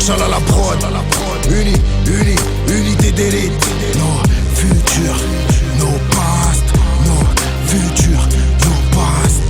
Marshall à la prod. Unité d'élite. Nos futurs, nos past. Nos futurs, nos past.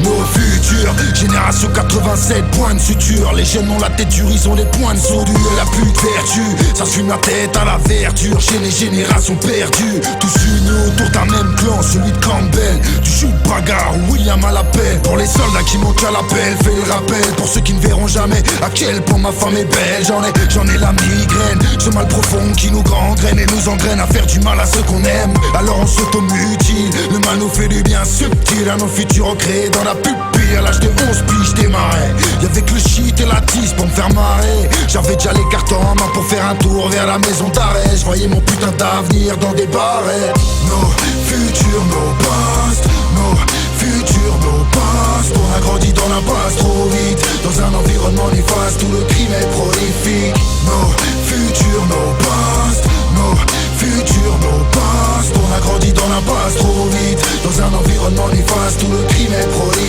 Nos futurs, génération 87, point de suture. Les jeunes ont la tête dure, ils ont les points de soudure. La plus de vertu, ça se fume la tête à la verdure. Chez les générations perdues, tous unis autour d'un même clan, celui de Campbell. Du Jules Bagarre ou William à l'appel. Pour les soldats qui manquent à l'appel, fais le rappel. Pour ceux qui ne verront jamais à quel point ma femme est belle. J'en ai la migraine, ce mal profond qui nous gangrène et nous engraine à faire du mal à ceux qu'on aime. Alors on s'automutile, le mal nous fait du bien subtil. À nos futurs recréés dans la pupille, à l'âge de 11 piges démarrais. Y'avait que le shit et la tisse pour me faire marrer. J'avais déjà les cartons en main pour faire un tour vers la maison d'arrêt. Je voyais mon putain d'avenir dans des barrettes. Nos futurs, nos past. Nos futurs, nos past. On a grandi dans l'impasse trop vite, dans un environnement néfaste où le crime est prolifique. Nos futurs, nos past. Nos futurs, nos past. On a grandi dans l'impasse trop vite, dans un environnement néfaste où le crime est prolifique.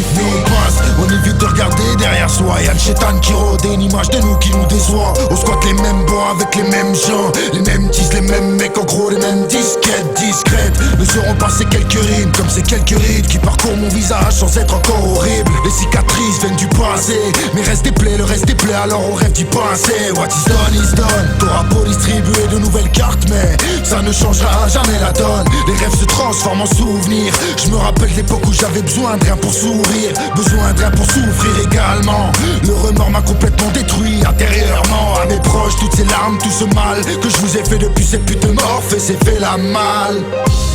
On évite de regarder derrière soi. Y'a le chétan qui rôde et une image de nous qui nous déçoit. On squatte les mêmes bois avec les mêmes gens, les mêmes teas, les mêmes mecs, en gros les mêmes disquettes discrètes. Nous serons passés quelques rimes comme ces quelques rides qui parcourent mon visage sans être encore horrible. Les cicatrices viennent du passé, mais reste des plaies, le reste des plaies, alors on rêve du passé. What is done is done. T'auras beau distribuer de nouvelles cartes, mais ça ne changera jamais la donne. Les rêves se transforment en souvenirs. Je me rappelle l'époque où j'avais besoin de rien pour sourire, besoin de rien pour souffrir également. Le remords m'a complètement détruit intérieurement. À mes proches, toutes ces larmes, tout ce mal que je vous ai fait depuis cette pute de mort, c'est fait la malle.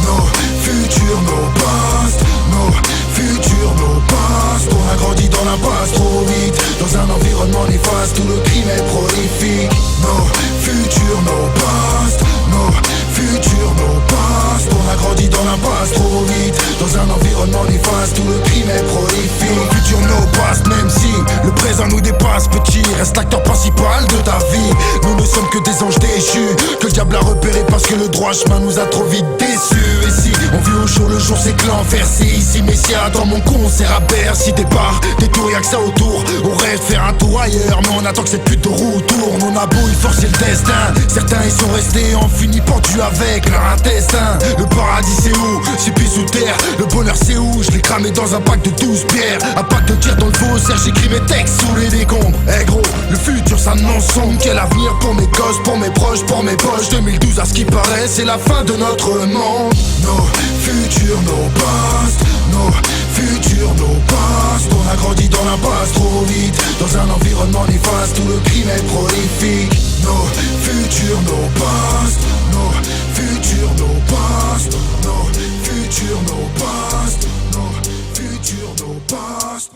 Nos futurs, nos past. Nos futurs, nos past. On a grandi dans l'impasse trop vite, dans un environnement néfaste où le crime est prolifique. Nos futurs, nos past. Nos futurs, nos past. On a grandi dans l'impasse trop vite, dans un environnement néfaste où le crime est prolifique. Nos futurs, nos past, même si le présent nous dépasse, petit, reste l'acteur principal de ta vie. Nous ne sommes que des anges déchus, que le diable a repéré parce que le droit chemin nous a trop vite déçus. Et si on vit au jour le jour, c'est que l'enfer c'est ici. Messia dans mon concert à Bercy, des bars, des tours, y'a que ça autour. On rêve de faire un tour ailleurs, mais on attend que cette pute de roue tourne. On a beau y forcer le destin, certains ils sont restés en fini pendus avec leur intestin. Le paradis c'est où? C'est puis sous terre. Le bonheur c'est où? Je l'ai cramé dans un pack de 12 pierres. Un pack de tir dans le faussaire, j'écris mes textes sous les décombres. Eh gros, le futur s'annonce sombre. Quel avenir pour mes gosses, pour mes proches, pour mes poches. 2012 à ce qui paraît, c'est la fin de notre monde. Nos futurs, nos past. Nos futurs, nos past. On a grandi dans l'impasse trop vite, dans un environnement néfaste où le crime est prolifique. Nos futurs, nos past. Nos futurs, nos past. Nos futurs, nos past. Nos futurs, nos past.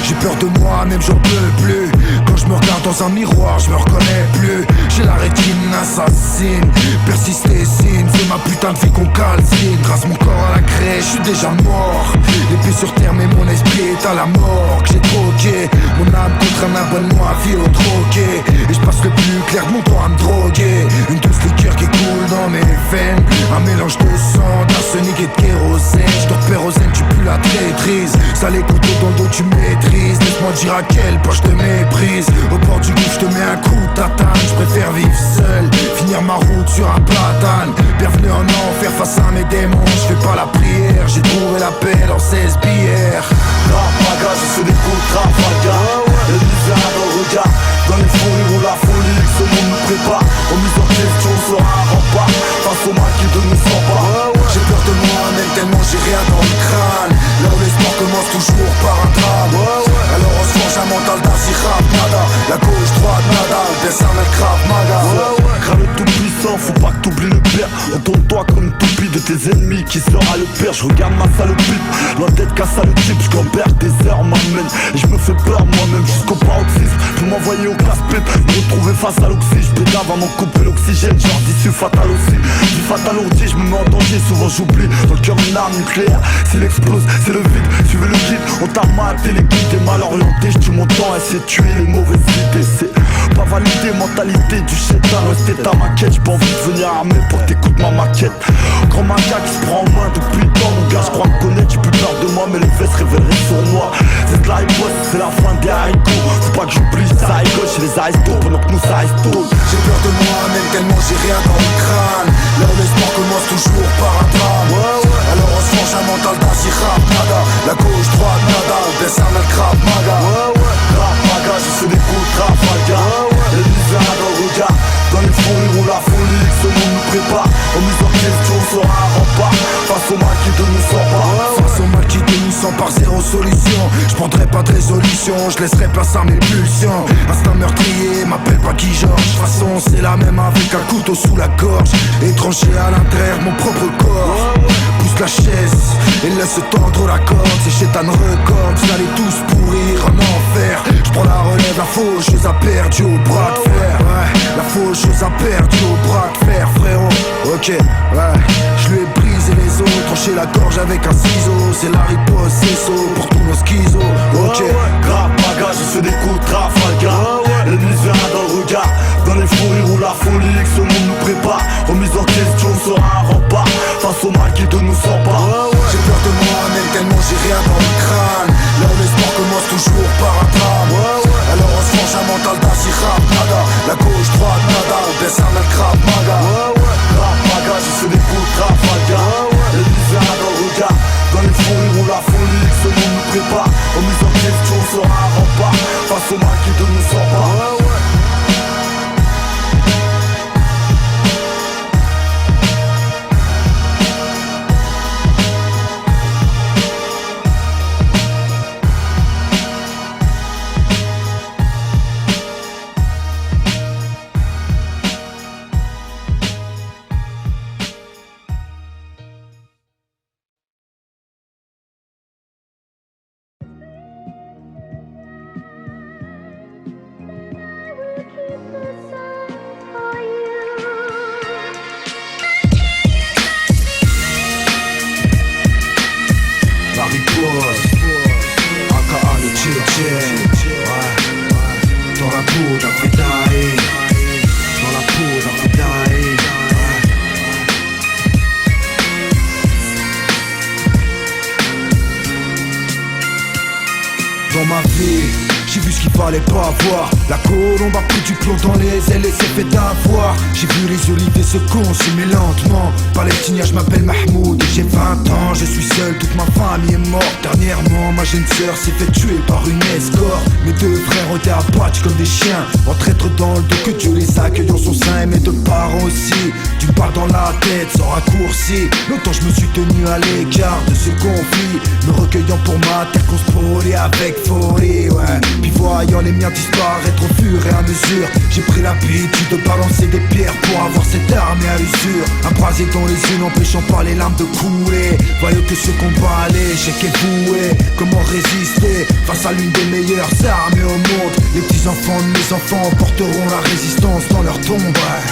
J'ai peur de moi, même j'en peux plus. Quand je me regarde dans un miroir, je me reconnais plus. J'ai la rétine assassine, persiste les signes. C'est ma putain de vie qu'on calcine. Grâce mon corps à la craie, je suis déjà mort. Les pieds sur terre, mais mon esprit est à la mort. Que j'ai troqué mon âme contre un abonnement à vie au troquet. Et je passe le plus clair de mon temps à me droguer. Une douce liqueur qui coule dans mes veines, un mélange de sang, d'arsenic et de kérosène. Je te repère au zen, tu pues la traîtrise. Ça les couteaux dans le dos, tu maîtrises. Laisse-moi dire à quel point je te méprise. Au bord du gouffre, je te mets un coup de tatane. Je préfère vivre seul, finir ma route sur un platane. Bienvenue en enfer face à mes démons. Je fais pas la prière, j'ai trouvé la paix dans 16 bières. Rapaga, je suis des coups de Rapaga. Le visage dans le regard, dans les fourrures où la folie, ce monde nous prépare. En mise en question sera un rempart face au mal qui de nous s'empare. J'ai peur de moi-même tellement j'ai rien dans le crâne. Là où l'espoir commence toujours par un drame. Alors on se forge un mental d'Azirab, nada. La gauche, droite, nada. Personnel, Krav Maga. Grave le tout puissant, faut pas que t'oublies le père. Entoure-toi comme une toupie de tes ennemis qui sera le père. Je regarde ma salopie, loin d'être qu'à le type. Je gamberge des heures m'amène et je me fais peur moi-même jusqu'au paroxysme. Pour m'envoyer au casse-pipe, me retrouver face à l'oxy. Je pédale va m'en couper l'oxygène. Genre d'issue fatale aussi. Du fatal ourdi, je me mets en danger. Souvent j'oublie, dans le cœur une arme nucléaire. S'il explose, c'est le vide, suivez le guide. On t'a maté, les guides est mal orienté. J'tue mon temps, essaie de tuer les mauvaises idées. C'est pas validé, mentalité du chétan. Rester ta maquette, j'ai pas envie de venir armé pour que t'écoutes ma maquette. Grand macaque qui se prend en main depuis le temps. Mon gars, j'crois me connaître, j'ai plus peur de moi. Mais les faits se révéleraient sur moi. C'est de la riposte, c'est la fin des haricots. Faut pas que j'oublie, ça rigole chez les aristos. Pendant que nous ça reste. J'ai peur de moi-même tellement j'ai rien dans le crâne. Là où l'espoir commence toujours par un drame. Alors on se mange un mental d'un si rap nada. La gauche, droite, nada. On baisse un mal Krav Maga. Krav Maga, je fais des coups de Trafalgar. Les misères dans le regard. Dans les fourrures où la folie, ce monde nous prépare. En mise en question sera un rempart. Face au mal qui de nous s'empare. Face au mal qui de nous s'empare, zéro solution. Je prendrai pas de résolution, je laisserai place à mes pulsions. Instinct meurtrier, m'appelle pas Guy Georges. De toute façon c'est la même avec un couteau sous la gorge. Étranger à l'intérieur mon propre corps. Pousse la chaise et laisse tendre la corde. Ces chétanes records, vous allez tous pourrir en enfer. Je prends la relève, la faucheuse a perdu au bras de fer. Ouais, la faucheuse a perdu au bras de fer, frérot. Ok, ouais, je lui ai brisé les os, tranché la gorge avec un ciseau. C'est la riposte, c'est saut pour tous nos schizos. Ok, Krav Maga, je fais des coups de Trafalgar. Les misères dans le regard. Dans les fourrures où la folie que ce monde nous prépare. Remise en question sera un rempart. Face au mal qui de nous s'empare. J'ai peur de moi-même tellement j'ai rien dans le crâne. Là où l'espoir commence toujours par un drame. Alors on se mange un mental d'un si rap nada. La gauche, droite, nada. On baisse un mal Krav Maga. Krav Maga, je fais des coups de Trafalgar. Les misères dans le regard. Dans les fourrures où la folie que ce monde nous prépare. Remise en question sera un rempart. Face au mal qui de nous s'empare. Dans ma vie, j'ai vu ce qu'il fallait pas voir. La colombe a pris du plomb dans les ailes et s'est fait avoir. J'ai vu les oliviers se consumer lentement. Palestinien, je m'appelle Mahmoud et j'ai 20 ans. Je suis seul, toute ma famille est morte. Dernièrement, ma jeune sœur s'est fait tuer par une escorte. Mes deux frères ont été abattus comme des chiens, en traître dans le dos, que Dieu les accueille dans son sein. Et mes deux parents aussi, d'une balle dans la tête sans raccourci. Longtemps je me suis tenu à l'égard de ce conflit, me recueillant pour ma terre conspirée avec folie, ouais. Puis voyant les miens disparaître au fur et à mesure, j'ai pris l'habitude de balancer des pierres pour avoir cette armée à l'usure. Un brasier dans les yeux n'empêchant pas les larmes de couler. Voyons que ce combat à l'échec est voué. Comment résister face à l'une des meilleures armées au monde? Les petits enfants de mes enfants porteront la résistance dans leur tombe, ouais.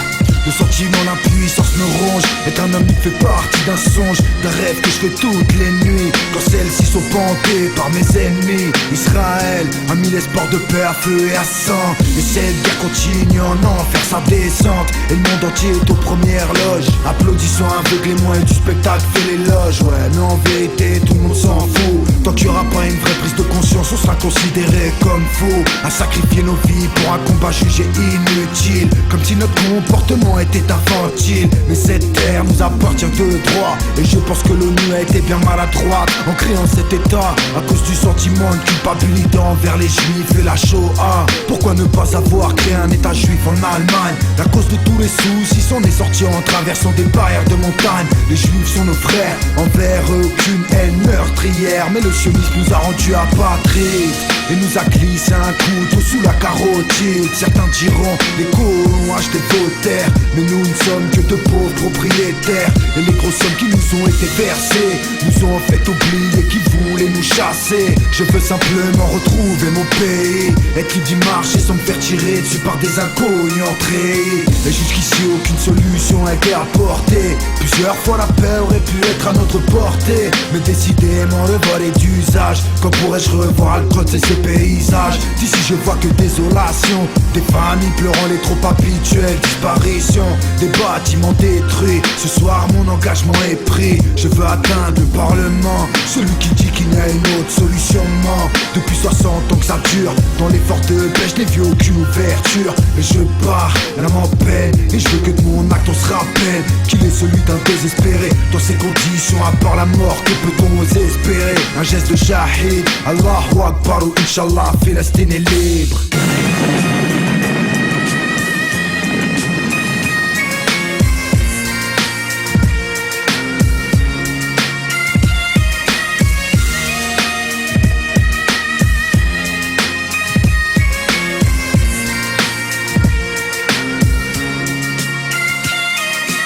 Le sentiment d'impuissance me ronge. Être un homme fait partie d'un songe, d'un rêve que je fais toutes les nuits. Quand celles-ci sont pentées par mes ennemis. Israël a mis l'espoir de paix à feu et à sang. Et cette guerre continue en enfer sa descente. Et le monde entier est aux premières loges, applaudissant aveuglément et du spectacle fait l'éloge. Ouais, mais en vérité tout le monde s'en fout. Tant qu'il n'y aura pas une vraie prise de conscience, on sera considéré comme fou. À sacrifier nos vies pour un combat jugé inutile, comme si notre comportement était infantile. Mais cette terre nous appartient de droit, et je pense que l'ONU a été bien maladroite en créant cet état, à cause du sentiment de culpabilité envers les juifs et la Shoah. Pourquoi ne pas avoir créé un état juif en Allemagne? La cause de tous les soucis s'en est sorti en traversant des barrières de montagne. Les juifs sont nos frères, envers eux aucune haine meurtrière, mais le sionisme nous a rendus apatrides. et nous a glissé un couteau sous la carotide. Certains diront les colons ont acheté vos terres, mais nous ne sommes que de pauvres propriétaires. Et les grosses sommes qui nous ont été versées nous ont fait oublier qui voulait nous chasser. Je veux simplement retrouver mon pays, être libre d'y marcher sans me faire tirer dessus par des inconnus entrés. Et jusqu'ici aucune solution a été apportée. Plusieurs fois la paix aurait pu être à notre portée, mais décidément le vol est d'usage. Quand pourrais-je revoir Alcroz et ses paysages? D'ici je vois que désolation, des familles pleurant les trop habituelles disparitions, des bâtiments détruits. Ce soir mon engagement est pris, je veux atteindre le Parlement. Celui qui dit qu'il n'y a une autre solution ment. Depuis 60 ans que ça dure, dans les fortes pêches n'ai vu aucune ouverture. Et je pars, elle m'en peine, et je veux que de mon acte on se rappelle qu'il est celui d'un désespéré. Dans ces conditions, à part la mort, que peut-on espérer? Un geste de shahid, Allahu Akbar ou Inch'Allah, Palestine est libre.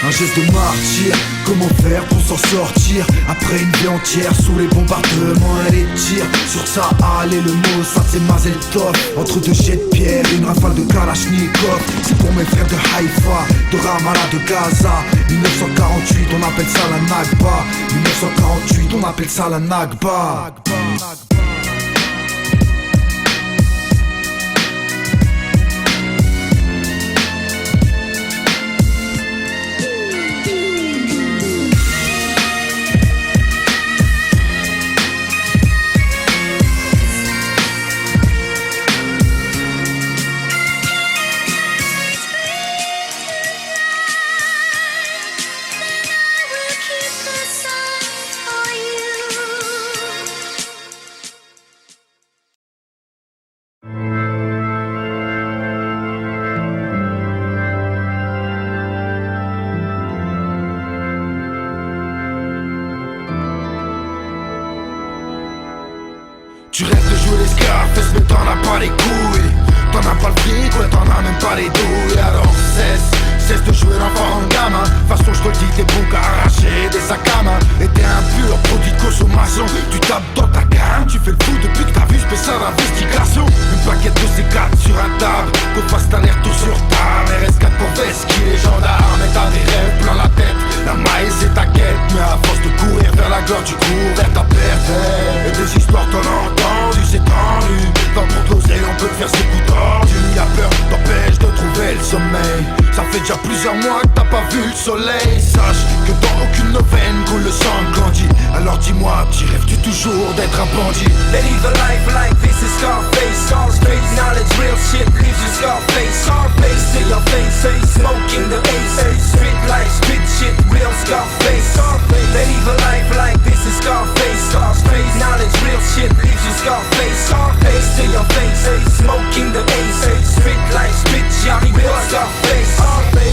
Un geste de martyr, comment faire pour s'en sortir après une vie entière sous les bombardements et les tirs? Sur ça allait le mot, ça c'est Mazel Tov. Entre deux jets de pierre, une rafale de Kalachnikov. C'est pour mes frères de Haïfa, de Ramallah, de Gaza. 1948, on appelle ça la Nakba. 1948, on appelle ça la Nakba. Tu rêves de jouer les Scarface mais t'en as pas les couilles. T'en as pas le fric, ouais t'en as même pas les douilles. Alors cesse de jouer l'enfant en gamin. De toute façon je te le dis, t'es bon qu'à arracher des sacs à main. Et t'es un pur produit de consommation. Tu tapes dans ta gamme, tu fais le fou depuis que t'as vu spécial investigation. Une paquette de C4 sur un table, qu'on fasse aller-retour sur table. RS4 pour Vesky, les gendarmes. Et t'as des rêves plein la tête, la maille c'est ta quête. Mais à force de courir vers la gloire, tu cours vers ta perte. Et des histoires t'en as entendu, c'est tendu. Dans ton closet on peut te faire ses coups tordus. La peur t'empêche de trouver le sommeil. Ça fait déjà plusieurs mois que t'as pas vu le soleil. Sache que dans aucune veine coule le sang de Gandhi. Alors dis-moi, petit, rêves-tu toujours d'être un bandit? They live a life like this is Scarface. Straight knowledge, real shit, leaves you Scarface. Scarface to your face, smoking the ace. Street life, street shit, real Scarface. They live a life like this is Scarface. Straight knowledge, real shit, leaves you Scarface. Scarface to your face, smoking the ace. Street life, street shit, real Scarface.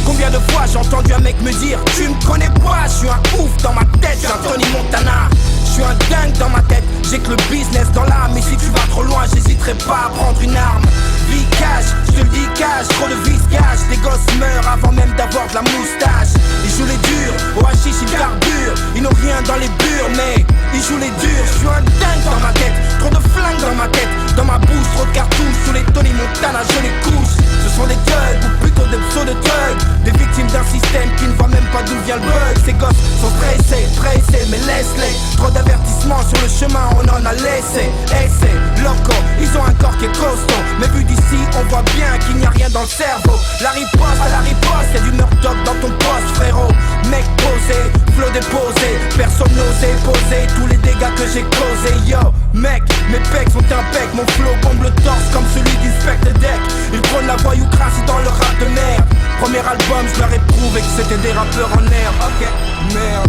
Combien de fois j'ai entendu un mec me dire tu me connais pas, je suis un ouf dans ma tête, j'ai un Tony Montana. Je suis un dingue dans ma tête, j'ai que le business dans l'âme. Mais si tu vas trop loin, j'hésiterai pas à prendre une arme. Vie cash, je te le dis cash, trop de vice cash. Des gosses meurent avant même d'avoir de la moustache. Ils jouent les durs, au hashish ils carburent. Ils n'ont rien dans les bures, mais ils jouent les durs. Je suis un dingue dans ma tête, trop de flingues dans ma tête. Dans ma bouche, trop de cartouches, sous les Tony Montana, je les couche. Ce sont des thugs, ou plutôt des pseudo-thugs. Des victimes d'un système qui ne voit même pas d'où vient le bug. Ces gosses sont stressés, pressés, mais laisse-les. Trop d'avertissements sur le chemin, on en a laissé. Essai, loco, ils ont un corps qui est costaud. Mais vu d'ici, on voit bien qu'il n'y a rien dans le cerveau. La riposte à la riposte, y'a du meurtre dans ton poste, frérot. Mec posé, flot déposé, personne n'osait poser tous les dégâts que j'ai causés. Yo, mec, mes pecs sont impecs, mon flow bombe le torse comme celui du Spectre Deck. Ils prônent la voyoucratie dans le rap de merde. Premier album, je leur ai prouvé que c'était des rappeurs en herbe. Ok, merde.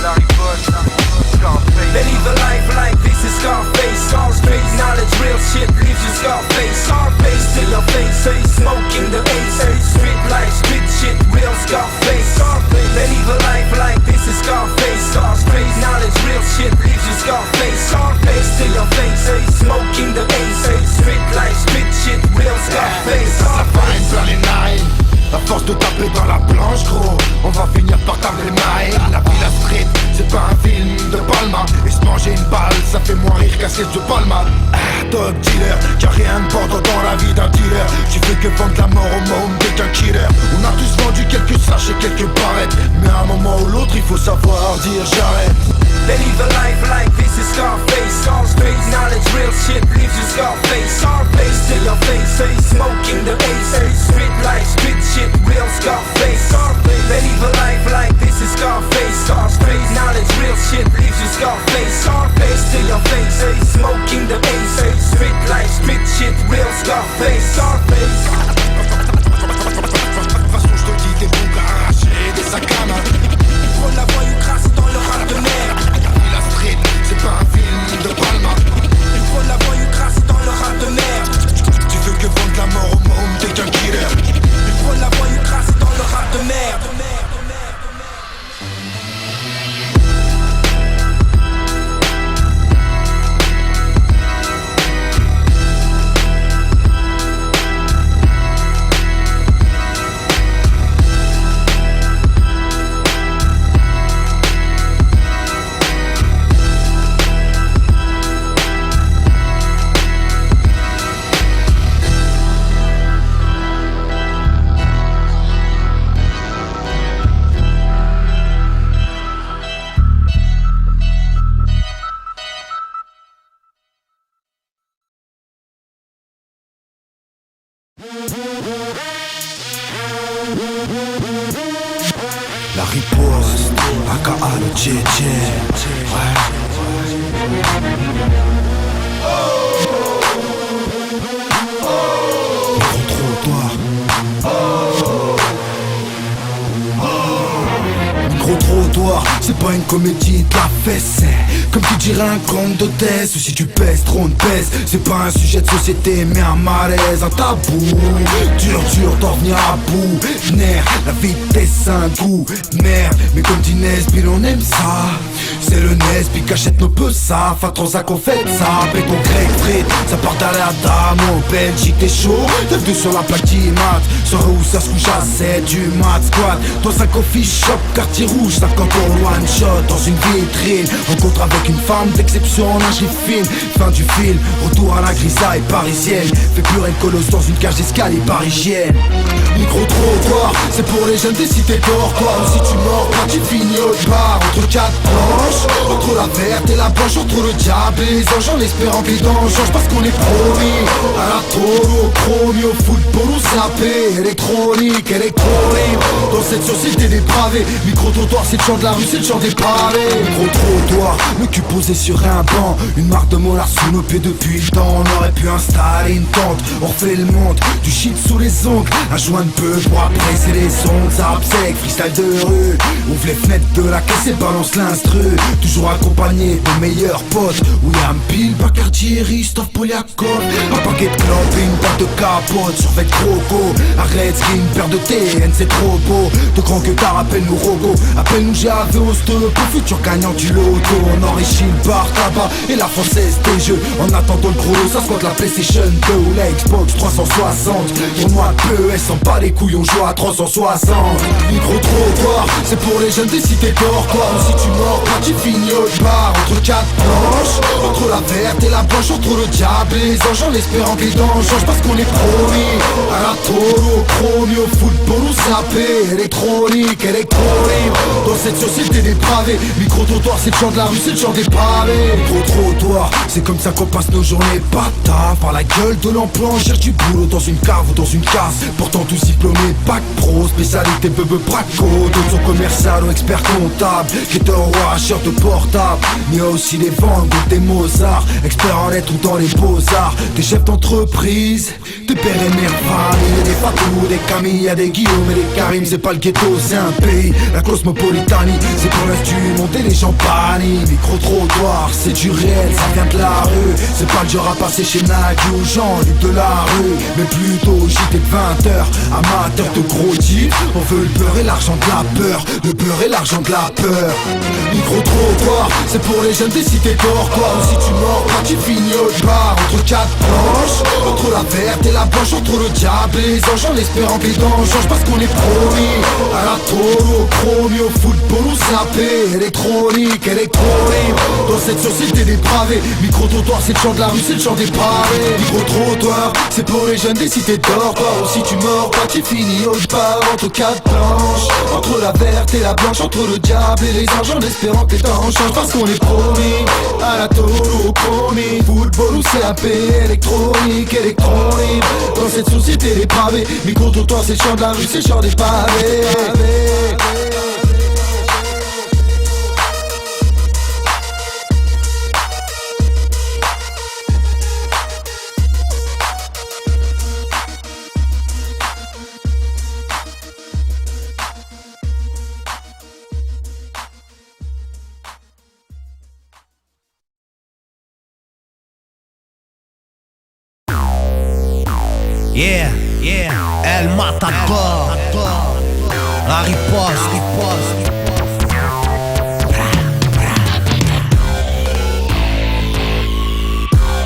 La riposte, Scarface. They live a life like this is Scarface. Straight knowledge, real shit, leaves you Scarface. Scarface to your face, smoking the ace. Street life, street shit, real Scarface. They live a life like this is Scarface. Straight knowledge, real shit, leaves you Scarface. Scarface to your face, smoking the casquette de Palma. Dog dealer, y'a rien de bon dans la vie d'un dealer. Tu fais que vendre la mort au monde dès qu'un killer. On a tous vendu quelques sachets et quelques barrettes, mais à un moment ou l'autre il faut savoir dire j'arrête. They live a life like this is Scarface. Straight knowledge, real shit leaves you Scarface. Scarface to your face, smoking the ace. Street life, street shit, real Scarface. They live a life like this is Scarface. Straight knowledge, real shit leaves you Scarface. Scarface to your face, smoking the ace. Street life, street shit, real Scarface. Scarface. De toute façon je te dis des bons gars arrachés, des sacs à main. Ils prennent la voie, ils crassent dans leur rap de merde. La street, c'est pas un film de Palma. Ils prennent la voie, ils crassent dans leur rap de merde. Tu veux que vendre la mort au monde dès qu'un killer. Ils prennent la voie, ils crassent dans leur rap de merde. La riposte, aka le JJ. Micro-trottoir. Micro-trottoir, c'est pas une comédie de la fesse, c'est comme tu dirais un conte de thèse. Ou si tu pèses, trop de pèse. C'est pas un sujet de société mais un malaise, un tabou. Dur d'en venir à bout. Nerf, la vitesse un goût. Merde, mais comme dit Nesbill on aime ça. C'est le Nesbill qui achète nos peu ça. Fa Transac on fait ça. Béton grec frites, ça part à la dame. En Belgique t'es chaud, t'es deux sur la plaque d'Imat. Soirée où ça se couche à 7 du mat. Squad, toi 5 coffee shop, quartier rouge, 50 en one shot dans une vitrine. Rencontre avec une femme d'exception en lingerie fine. Fin du film, retour à la grisaille parisienne. Fait plus rien de colosse dans une cage d'escalier parisienne. Micro-trottoir, c'est pour les jeunes des cités dortoirs. Si tu mords, quand tu finis au bar. Entre quatre planches, entre la verte et la blanche, entre le diable et les anges, en espérant que les dents changent parce qu'on est promis. À la taureau, chromie, au football, on zappé. Électronique, électronique. Dans cette société dépravée, micro-trottoir, c'est le chant de la rue, c'est le chant des pavés. Micro-trottoir, le cul posé sur un banc. Une marque de molar sous nos pieds depuis le temps. On aurait pu installer une tente, on refait le monde. Du shit sous les ongles, un joint de peu pour apprécier les ondes. Zap sec, freestyle de rue. Ouvre les fenêtres de la caisse et balance l'instru. Toujours accompagné de meilleurs potes. William Peel, Bacardi, Christophe Poliakov. Un paquet de clopes et une paire de capotes. Survêt croco, arrête skin, paire de TN, c'est trop beau. De grand que t'as, appelle-nous Rogo. Appelle-nous GAV au stop, pour futur gagnant du loto. On enrichit le bar tabac et la française des jeux. En attendant le gros lot, ça squatte la PlayStation 2 ou la Xbox 360. Tournoi de PES, sans pas les couilles, on joue à 360. Micro-trottoir, c'est pour les jeunes des cités dortoirs. Si tu mords, quand tu finis au bar. Entre quatre planches, entre la verte et la blanche, entre le diable et les anges, en espérant que les dents changent parce qu'on est promis. À la taureau, chromie, au football, on zappé. Électronique, électronique. Dans cette société dépravée, micro-trottoir, c'est le chant de la rue, c'est le chant des pavés. Micro-trottoir, c'est comme ça qu'on passe nos journées. Bâtard, par la gueule de l'emploi, on cherche du boulot dans une cave ou dans une casse. Pourtant tous diplômés, bac pro, spécialité bebe braco. D'autres sont commercial ou expert comptable, quêteur ou arracheur de portable. Mais il y a aussi des Van Gogh, des Mozart, experts en lettres ou dans les beaux-arts. Des chefs d'entreprise, des pères et mères familles, des Fatou, des Camille, y'a des Guillaume et des Karim. C'est pas le ghetto, c'est un pays, la cosmopolitanie. C'est pour l'instu, monter les gens bannis. Micro-trottoir, c'est du réel, ça vient de la rue. C'est pas le genre à passer chez Nagui ou Jean-Luc de la rue, mais plutôt JT de 20h, amateur de gros types. On veut le beurre et l'argent de la peur, le beurre et l'argent de la peur. Micro-trottoir, c'est pour les jeunes des cités dortoirs. Si tu mords, quand tu finis au bar. Entre quatre planches, entre la verte et la la blanche entre le diable et les anges, en espérant que les dents changent parce qu'on est promis. À la taureau, promis au football ou sapé, électronique, électronique. Dans cette société dépravée, micro-trottoir c'est le chant de la rue, c'est le chant des pavés. Micro-trottoir, c'est pour les jeunes des cités d'or. Or si tu mords, pas tu finis au bar entre quatre planches. Entre la verte et la blanche, entre le diable et les anges, en espérant que les temps changent parce qu'on est promis. À la taureau, promis, football ou CAP, électronique, électronique. Dans cette société dépravée, micro-trottoir c'est le chant de la rue, c'est le chant des pavés. Yeah, yeah, El Matador, la riposte.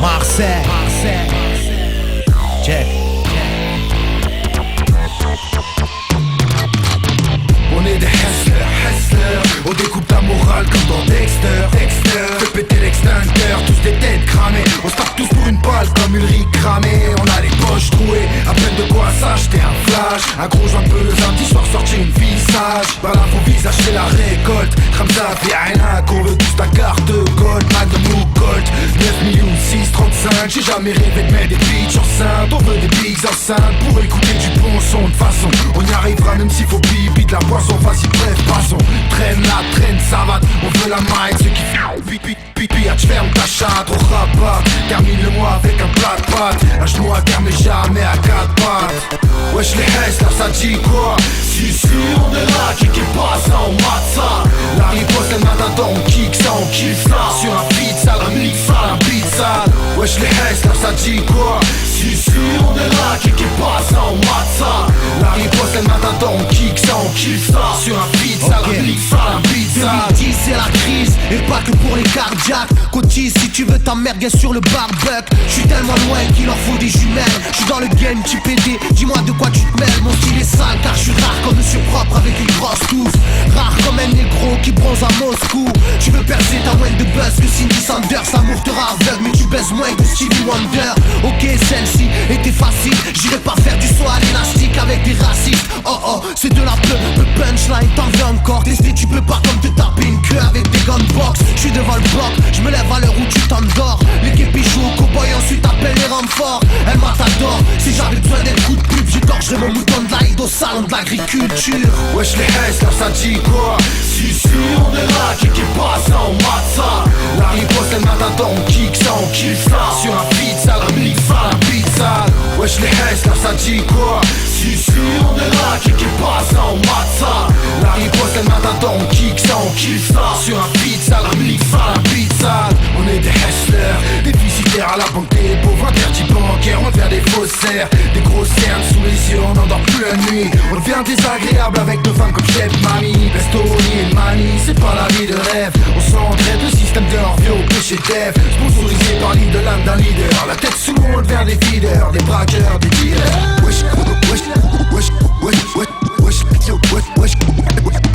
Marseille, check. On est des hustlers, on découpe ta morale comme dans Dexter. Fait péter l'extincteur, tous des têtes cramées. On se tape tous pour une balle comme Ulrich cramé. On a les poches trouées, à peine de quoi s'acheter un flash. Un gros joint peu le samedi soir, sortir une visage. Voilà vos visages, c'est la récolte. Ramza, Viana, qu'on veut tous ta carte gold. Magnum ou Colt, 9 millions 635. J'ai jamais rêvé de mettre des bitches enceintes. On veut des bigs enceintes pour écouter du bon son. De façon, on y arrivera même s'il faut pipi de la poisson. Vas-y bref, passons. Traîne la traîne savate, on veut la main avec ceux qui font pipi. Pipi, tu fermes ta chatte au rabat. Termine le mois avec un plat de pâtes. Un genou à terre mais jamais à quatre pattes. Wesh les hestlers ça dit quoi? Si on est là, qui passe en matza. La riposte elle m'attend, on kick ça, on kiffe ça. Sur un beat sale, un mix sale, un beat sale. Wesh les hestlers ça dit quoi? Si on est là, qui passe en matza. La riposte elle m'attend, on kick ça, on kiffe ça. Sur un beat sale, un mix sale, un beat sale. 2010 c'est la crise, et pas que pour les cardiaques. Cotise si tu veux ta mère, bien sur le barbecue. J'suis tellement loin qu'il leur faut des jumelles. J'suis dans le game, tu PD, dis-moi de quoi tu te mêles. Mon style est sale car j'suis rare comme monsieur propre avec une grosse touffe. Rare comme un négro qui bronze à Moscou. Tu veux percer ta wine de buzz que Cindy Sanders. L'amour te rend aveugle mais tu baises moins que Stevie Wonder. Ok celle-ci était facile, j'irai pas faire du saut à l'élastique avec des racistes. Oh oh, c'est de la le punchline, t'en veux encore. Tester tu peux pas comme te taper une queue avec des gunbox. J'suis devant le bloc, j'me lève à l'heure où tu t'endors. L'équipe joue au cowboy, ensuite appelle les renforts. Elle m'attendort, si j'avais besoin d'un coup de pub, j'égorgerais mon mouton de l'aïd au salon de l'agriculture. Wesh les hestlers ça dit quoi? Si on est là, qui passe en matza. La riposte elle m'attend, on kick ça, on kiffe ça. Sur un beat sale, un mix sale, un beat sale. Wesh les hestlers ça dit quoi? Si on est là, qui passe en matza. La riposte elle m'attend, on kick ça, on kiffe ça. Sur un beat sale, un mix sale, un beat sale. On est des hustlers, des visiteurs à la banque des pauvres, interdits bancaires, on devient des faussaires. Des grosses cernes sous les yeux, on n'endort plus la nuit. On devient désagréable avec nos femmes comme Chef Mamie. Restoni et Mani, c'est pas la vie de rêve. On s'entraide, le système de leur vie au péché d'Ève. Sponsorisé par l'île de l'âme d'un leader. La tête sous l'eau, on devient des feeders, des braqueurs, des dealers. Wesh, wesh, wesh, wesh, wesh, wesh, wesh,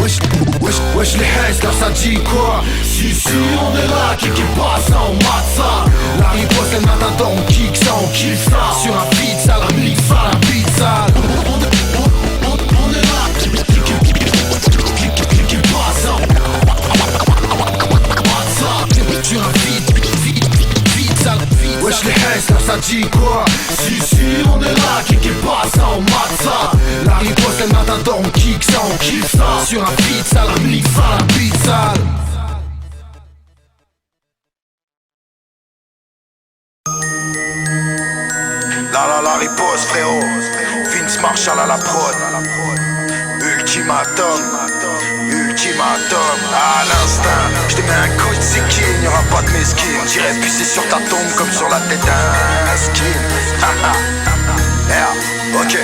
wesh, wesh, wesh, les hestlers ça dit quoi? Si on est là, qui passe en matza. La riposte elle m'attend, on kick ça, on kiffe ça. Sur un beat sale, un mix sale, un beat sale. On est là, qui passe en matza. Sur un beat sale, wesh les hestlers ça dit quoi? Si on est là, qui passe en matza. La riposte elle m'attend, on kick ça, on kiffe ça. Sur un beat sale, un mix sale, un beat sale. La riposte frérot. Vince Marshall à la prod. Ultimatum. Ultimatum. À l'instinct, j'te mets un coup de skin, y'aura pas de mesquine. J'irai pisser sur ta tombe comme sur la tête d'un skin. Yeah, ok.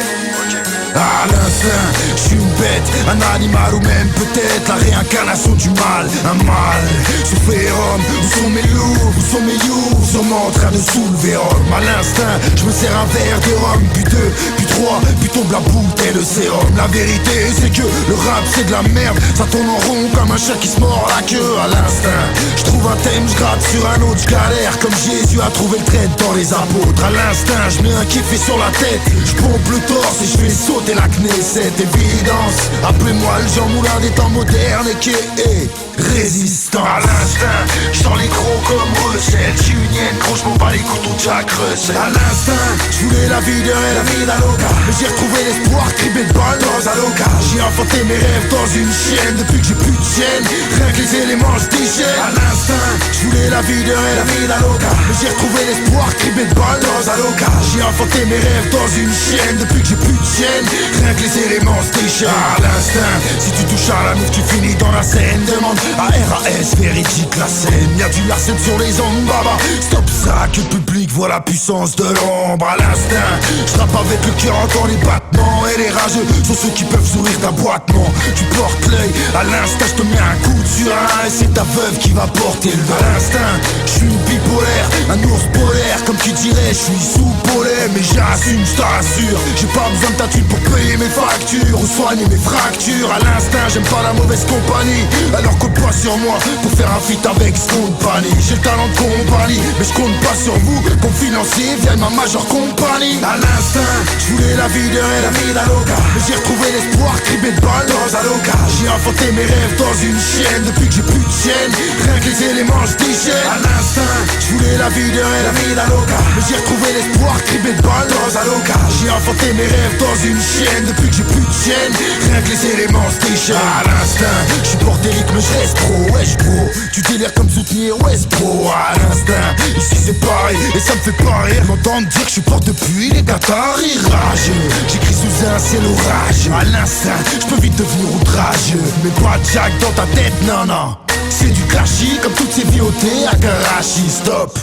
À l'instinct, j'suis une bête. bête, un animal ou même peut-être la réincarnation du mal. Un mal, souffler homme, où sont mes loups, où sont mes you, sûrement en train de soulever homme. À l'instinct, je me sers un verre de rhum, puis deux, puis trois, puis tombe la bouteille de sérum. La vérité c'est que le rap c'est de la merde, ça tourne en rond comme un chien qui se mord la queue. À l'instinct, je trouve un thème, je gratte sur un autre, je galère comme Jésus a trouvé le trait dans les apôtres. À l'instinct, je mets un kiffé sur la tête, je pompe le torse et je fais sauter la Knesset. Évidence, appelez-moi le Jean Moulin des temps modernes et qui est résistant. À l'instinct, je sens les crocs comme recette, j'suis unienne, gros j'm'en bats les couteaux de chaque recette. À l'instinct, j'voulais la vie de rêve, la vie d'Aloca, mais j'ai retrouvé l'espoir, criblé de balles dans Aloca. J'ai enfanté mes rêves dans une chienne, depuis que j'ai plus de chienne, rien que les éléments se déchaînent. À l'instinct, j'voulais la vie de rêve, la vie d'Aloca, mais j'ai retrouvé l'espoir, criblé de balles dans Aloca. J'ai enfanté mes rêves dans une chienne, depuis que j'ai plus de chienne, rien que les éléments se déchaînent. À l'instinct, si tu touches à la nouvelle tu finis dans la scène, demande à RAS, véridique la scène. Y'a du Larsen sur les ondes, baba. Stop ça, que le public voit la puissance de l'ombre. À l'instinct, je rappe avec le cœur entend les battements. Et les rageux sont ceux qui peuvent sourire d'aboitement. Tu portes l'œil, à l'instinct, je te mets un coup de surin. Et c'est ta veuve qui va porter le dos. À l'instinct, je suis une bipolaire, un ours polaire. Comme tu dirais, je suis sous pollen. Mais j'assume, je t'assure, j'ai pas besoin de ta thune pour payer mes factures ou soigner mes fractures. À l'instinct, j'aime pas la mauvaise compagnie, alors compte pas sur moi pour faire un feat avec ce compagnie. J'ai le talent de compagnie, mais je compte pas sur vous pour me financer via ma majeure compagnie. À l'instinct, je voulais la vie de rêve, la vie d'Aloca, mais j'ai retrouvé l'espoir, criblé de balles dans Aloca. J'ai enfanté mes rêves dans une chienne, depuis que j'ai plus de chienne, rien que les éléments se déchaînent. À l'instinct, je voulais la vie de rêve, la vie d'Aloca, mais j'ai retrouvé l'espoir, criblé de balles dans Aloca. J'ai enfanté mes rêves dans une chienne, depuis que j'ai plus de chienne, rien que les éléments se déchaînent. À l'instinct, je suis bordélique mais je reste pro, wesh bro. Tu délires comme soutenir West bro. À l'instinct, ici c'est pareil et ça me fait pas rire m'entendre dire que je suis porte depuis les Qataris rageux. J'écris sous un ciel orageux. À l'instinct, je peux vite devenir outrageux. Mais pas de Jack dans ta tête, non non. C'est du clashy comme toutes ces viotées à Karachi. Stop.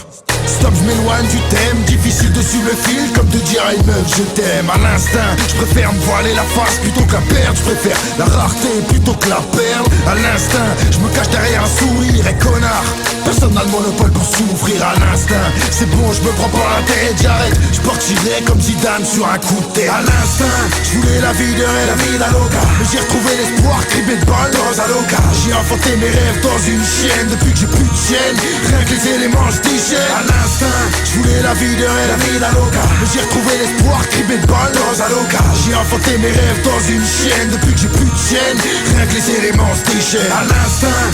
Stop, je m'éloigne du thème, difficile de suivre le fil comme de dire à une meuf je t'aime. À l'instinct, je préfère me voiler la face plutôt que la perdre. Je préfère la rareté plutôt que la perdre. À l'instinct, je me cache derrière un sourire et connard, personne n'a le monopole pour souffrir. À l'instinct, c'est bon, je me prends pas la tête, j'arrête. Je partirai comme Zidane sur un coup de tête. À l'instinct, je voulais la vie de rêve, la vie d'Aloca, mais j'ai retrouvé l'espoir, criblé de balles dans Aloca. J'ai enfanté mes rêves dans une chienne, depuis que j'ai plus de chienne, rien que les éléments se déchaînent. À l'instinct, je voulais la vie de rêve, la vie d'Aloca, mais j'ai retrouvé l'espoir, criblé de balles dans Aloca. J'ai enfanté mes rêves dans une chienne, depuis que j'ai plus de chienne, rien que les éléments se déchaînent. À l'instinct,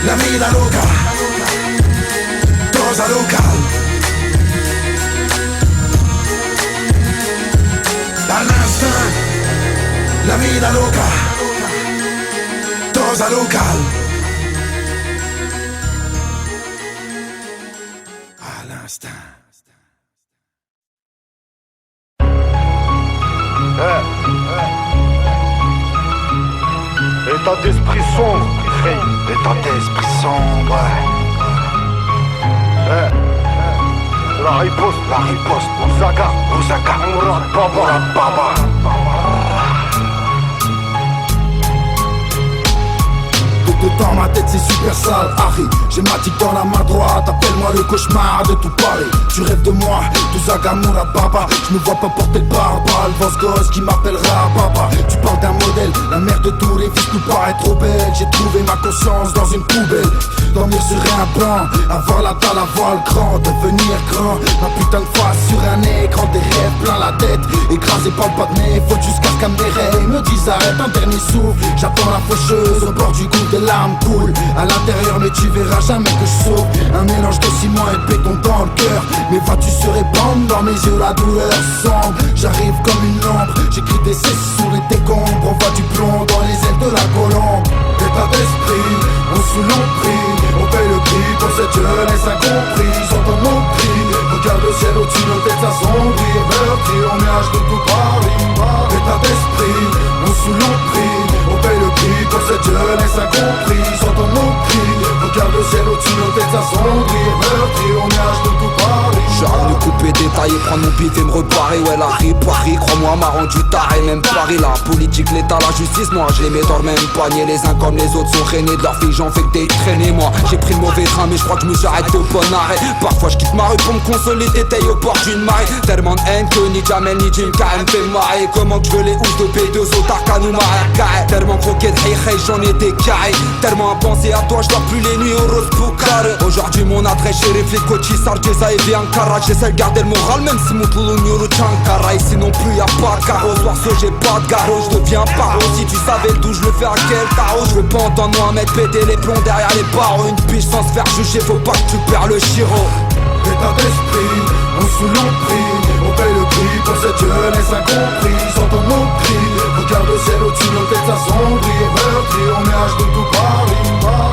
la vie d'Aloca, dans Aloca. À l'instinct, la vie d'Aloca, dans Aloca. À l'instinct. État d'esprit sombre, État d'esprit sombre. la riposte, Osaka, Mourad Baba. Dans ma tête c'est super sale, Harry. J'ai ma tique dans la main droite, appelle-moi le cauchemar de tout Paris. Tu rêves de moi, tout Zagamura Baba. Je me vois pas porter le pare-balles devant ce gosse qui m'appellera Baba. Tu parles d'un modèle, la mère de tous les fils nous paraît trop belle. J'ai trouvé ma conscience dans une poubelle. Dormir sur un banc, avoir la dalle, avoir le cran, devenir grand. Ma putain de face sur un écran, des rêves plein la tête. Écrasé par le pas de mes fautes jusqu'à ce qu'un mes rêves me dise arrête un dernier souffle. J'attends la faucheuse au bord du goût de larmes coulent à l'intérieur, mais tu verras jamais que je sauve. Un mélange de ciment et béton dans le cœur. Mes voitures se répandent dans mes yeux, la douleur sombre. J'arrive comme une lampe, j'écris des cesses sous les décombres. On voit du plomb dans les ailes de la colombe. État d'esprit, on sous l'emprise. On paye le prix pour cette jeunesse incomprise. J'entends nos cris, regarde le ciel au-dessus, nos têtes assombries. Meurtri, on nage de tout Paris. État d'esprit, on sous l'emprise. On paye le prix pour cette jeunesse incomprise. J'entends nos cris, regarde le ciel au-dessus, nos têtes assombries. Meurtri, on nage de tout Paris. J'arrive de couper des tailler, prendre mon bif et me reparer. Ouais la Paris, crois-moi m'a rendu taré. Même Paris, la politique, l'état, la justice, moi je les mets dans le même panier. Les uns comme les autres sont traînés, de leur fille j'en fais que des traînées. Moi j'ai pris le mauvais train mais je crois que je me suis arrêté au bon arrêt. Parfois je quitte ma rue pour me consoler, détail au bord d'une marée. Tellement de haine que ni Jamel ni Jim K me fait marrer. Comment que je veux les housses de B2 au Tarka nous marrer. Tellement croqué de hey j'en ai des carrés. Tellement à penser à toi, je dors plus les nuits au rose boucar. Aujourd'hui mon adresse chez les Kochi, Sarjeza et Biancara. J'essaie de garder le moral même si mon poulou Nyuru Chankara. Ici non plus y'a pas de carreau, soir ce j'ai pas de garrot. Je deviens paro, si tu savais d'où je le fais à quel tarot. Je veux pas entendre Mohamed péter les plombs derrière les barreaux. Une biche sans se faire juger, faut pas que tu perds le chiro. État d'esprit, on sous l'emprise. On paye le prix pour cette jeunesse incomprise. Entends nos cris, regarde le ciel au-dessus de nos têtes assombries et meurtries. On est âge de tout Paris.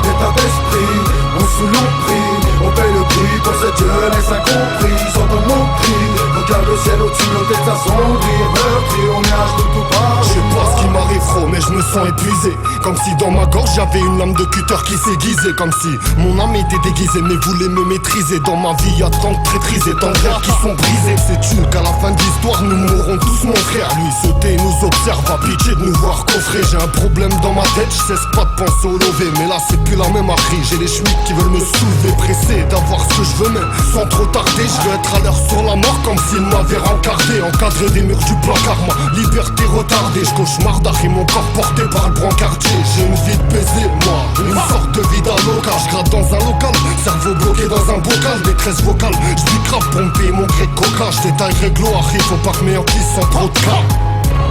État d'esprit, on sous l'emprise. On paye le prix pour cette jeunesse incomprise. Entends nos cris, regarde le ciel au-dessus de nos têtes assombries et meurtries. On est âge de tout Paris. Je sais pas ce qui m'arrive trop mais je me sens épuisé. Comme si dans ma gorge j'avais une lame de cutter qui s'aiguisait. Comme si mon âme était déguisée mais voulait me maîtriser. Dans ma vie y'a tant de traîtrises et tant de rêves qui sont brisés. C'est qu'à la fin de l'histoire nous mourrons tous mon frère. Lui se tait nous observe, a pitié de nous voir coffrer. J'ai un problème dans ma tête, je cesse pas de penser au lever. Mais là c'est plus la même arrie. J'ai les schmitts qui veulent me soulever, pressé d'avoir ce que je veux. Mais sans trop tarder, je vais être à l'heure sur la mort. Comme s'il m'avait rencardé, encadré des murs du placard. Ma liberté retardée, je cauchemarde et mon corps porté par le brancardier. J'ai une vie de baiser, moi, une sorte de vie d'aloca. Je gratte dans un local, cerveau bloqué dans un bocal. Détresse vocale, je dis grave pour me payer mon grec coca. Je détaille réglo, arrive, faut pas que mes hanquis sans trop de cas.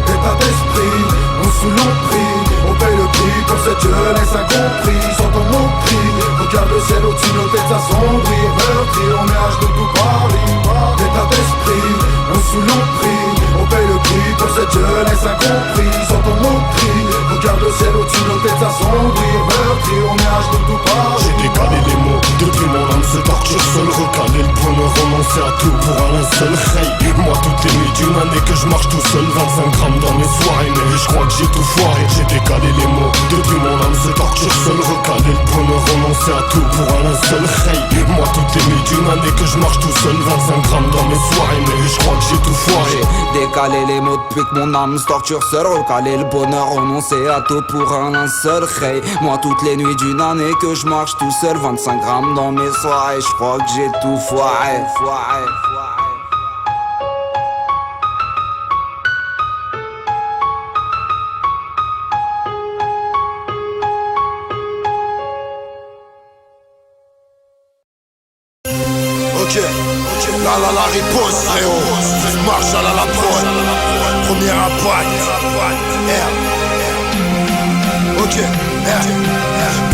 État d'esprit, on sous l'emprise. On paye le prix pour cette jeunesse incomprise. Entends nos cris, regarde le ciel au-dessus de nos têtes assombries et meurtries. On est âge de tout Paris. État d'esprit, on sous l'emprise. On paye le prix pour cette jeunesse incomprise. Entends nos cris, regarde le ciel au-dessus de nos têtes assombries et meurtries. On est âge de tout Paris. J'ai décalé les mots, depuis mon âme se torture seul. Recaler le bonheur, renoncer à tout pour un seul rey. Moi toutes les nuits d'une année que je marche tout seul. 25 grammes dans mes soirées, mais je crois que j'ai tout foiré. J'ai décalé les mots, depuis mon âme se torture seul. Recaler le bonheur, renoncer à tout pour un seul rey. Moi toutes les nuits d'une année que je marche tout seul. 25 grammes dans mes soirées, mais je crois que j'ai tout foiré. Décaler les mots depuis que mon âme se torture seul. Recaler le bonheur, renoncer à tout pour un seul rey. Moi toutes les nuits d'une année que je marche tout seul. 25 grammes dans mes soirées, je crois que j'ai tout foiré. Ok, la riposte frérot. Marche à la prod. Premier impact. Ok,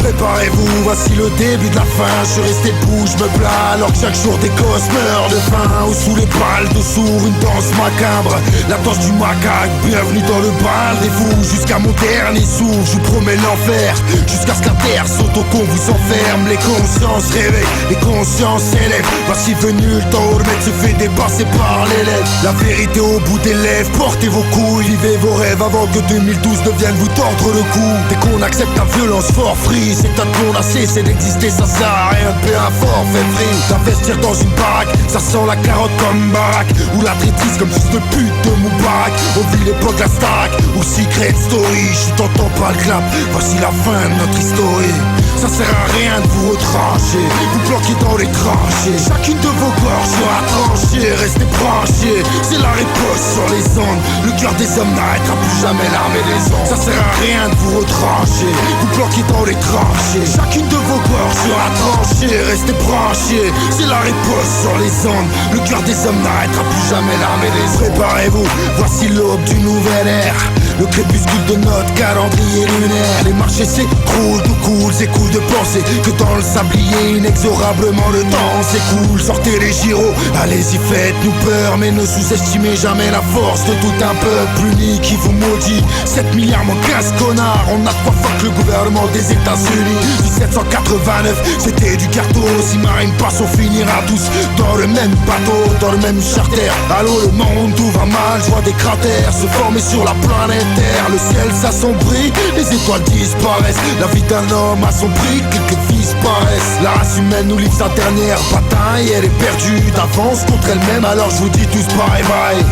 préparez-vous, voici le début de la fin. Je suis resté debout, je me plains alors que chaque jour des gosses meurent de faim. Ou sous les balles de sourds, une danse macabre. La danse du macaque, bienvenue dans le bal des fous. Jusqu'à mon dernier souffle, je vous promets l'enfer. Jusqu'à ce que la terre saute au con, vous enferme. Les consciences réveillent, les consciences s'élèvent. Voici venu le temps où le mec se fait dépasser par les lèvres. La vérité au bout des lèvres, portez vos couilles, vivez vos rêves avant que 2012 ne vienne vous tordre le cou. Dès qu'on accepte la violence for free, c'est un qu'on a cessé d'exister, ça sert à rien de payer un forfait free. D'investir dans une baraque, ça sent la carotte comme une baraque. Ou la traîtrise comme fils de pute de Moubarak. On vit l'époque la Starac ou Secret Story. Je t'entends pas le clap, voici la fin de notre historie. Ça sert à rien de vous retrancher, vous bloquez dans les tranchées. Chacune de vos gorges sera tranchée, restez branchés. C'est la riposte sur les ondes, le cœur des hommes n'arrêtera plus jamais l'armée des ondes. Ça sert à rien de vous retrancher, vous bloquez dans les tranchées. Chacune de vos gorges sera tranchée, restez branchés. C'est la riposte sur les ondes, le cœur des hommes n'arrêtera plus jamais l'armée des ondes. Préparez-vous, voici l'aube du nouvel ère. Le crépuscule de notre calendrier lunaire. Les marchés s'écroulent, tout coule, c'est cool de penser que dans le sablier inexorablement le temps s'écoule. Sortez les gyros, allez-y faites-nous peur, mais ne sous-estimez jamais la force de tout un peuple uni qui vous maudit. 7 milliards moins 15 connards, on a de quoi fuck le gouvernement des États-Unis. 1789, c'était du carton. Si marine passe, on finira tous dans le même bateau, dans le même charter. Allô le monde, tout va mal, je vois des cratères se former sur la planète Terre. Le ciel s'assombrit, les étoiles disparaissent. La vie d'un homme a son prix, quelques vies paraissent. La race humaine nous livre sa dernière bataille. Elle est perdue d'avance contre elle-même. même, alors je vous dis tous bye bye.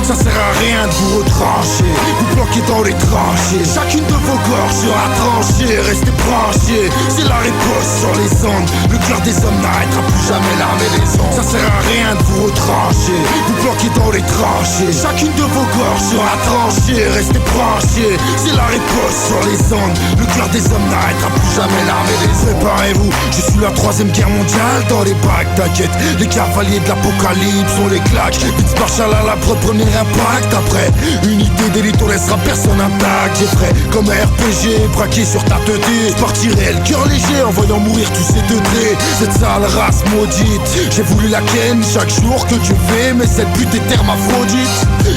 Ça sert à rien de vous retrancher, vous bloquez dans les tranchées. Chacune de vos gorges sera tranchée, restez branchés. C'est la riposte sur les ondes, le cœur des hommes n'arrêtera plus jamais l'armée des ondes. Ça sert à rien de vous retrancher, vous bloquez dans les tranchées. Chacune de vos gorges sera tranchée, restez branchés. C'est la riposte sur les ondes, le cœur des hommes n'arrêtera plus jamais l'armée des ondes. Préparez-vous, je suis la 3ème guerre mondiale dans les bacs, t'inquiète. Les cavaliers de l'apocalypse, on les claque. Vince Marshall à la premier impact. Après une idée d'élite, on laissera personne intact. J'ai frais comme un RPG, braqué sur ta tête. Je partirai le cœur léger en voyant mourir tous ces degrés. Cette sale race maudite, j'ai voulu la ken chaque jour que Dieu fait. Mais cette pute est hermaphrodite.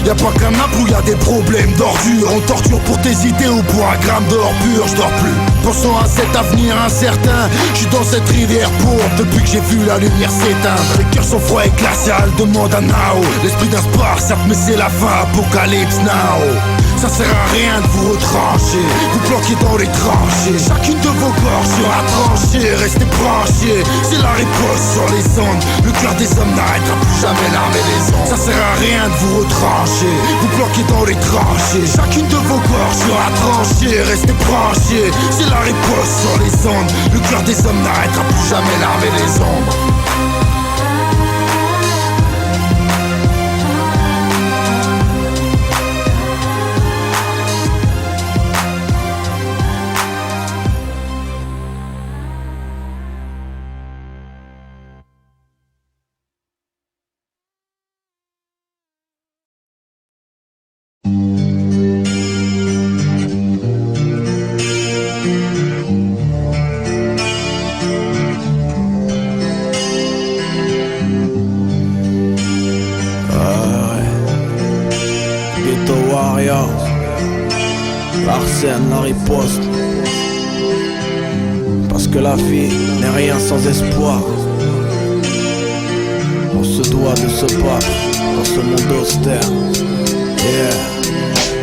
Y'a pas qu'un nappe où y'a des problèmes d'ordure. On torture pour tes idées ou pour un gramme d'or pur. Je dors plus, pensant à cet avenir incertain. Je suis dans cette rivière pourpre depuis que j'ai vu la lumière s'éteindre. Les cœurs sont froids et glaciales, demande à Nao. L'esprit d'un Spartiate, mais c'est la fin, apocalypse now. Ça sert à rien de vous retrancher, vous bloquez dans les tranchées. Chacune de vos gorges sera tranchée, restez branchés. C'est la riposte sur les ondes, le cœur des hommes n'arrêtera plus jamais l'armée des ondes. Ça sert à rien de vous retrancher, vous bloquez dans les tranchées. Chacune de vos gorges sera tranchée, restez branchés. C'est la riposte sur les ondes, le cœur des hommes n'arrêtera plus jamais l'armée des ombres. La riposte. Parce que la vie n'est rien sans espoir. On se doit de se battre dans ce monde austère.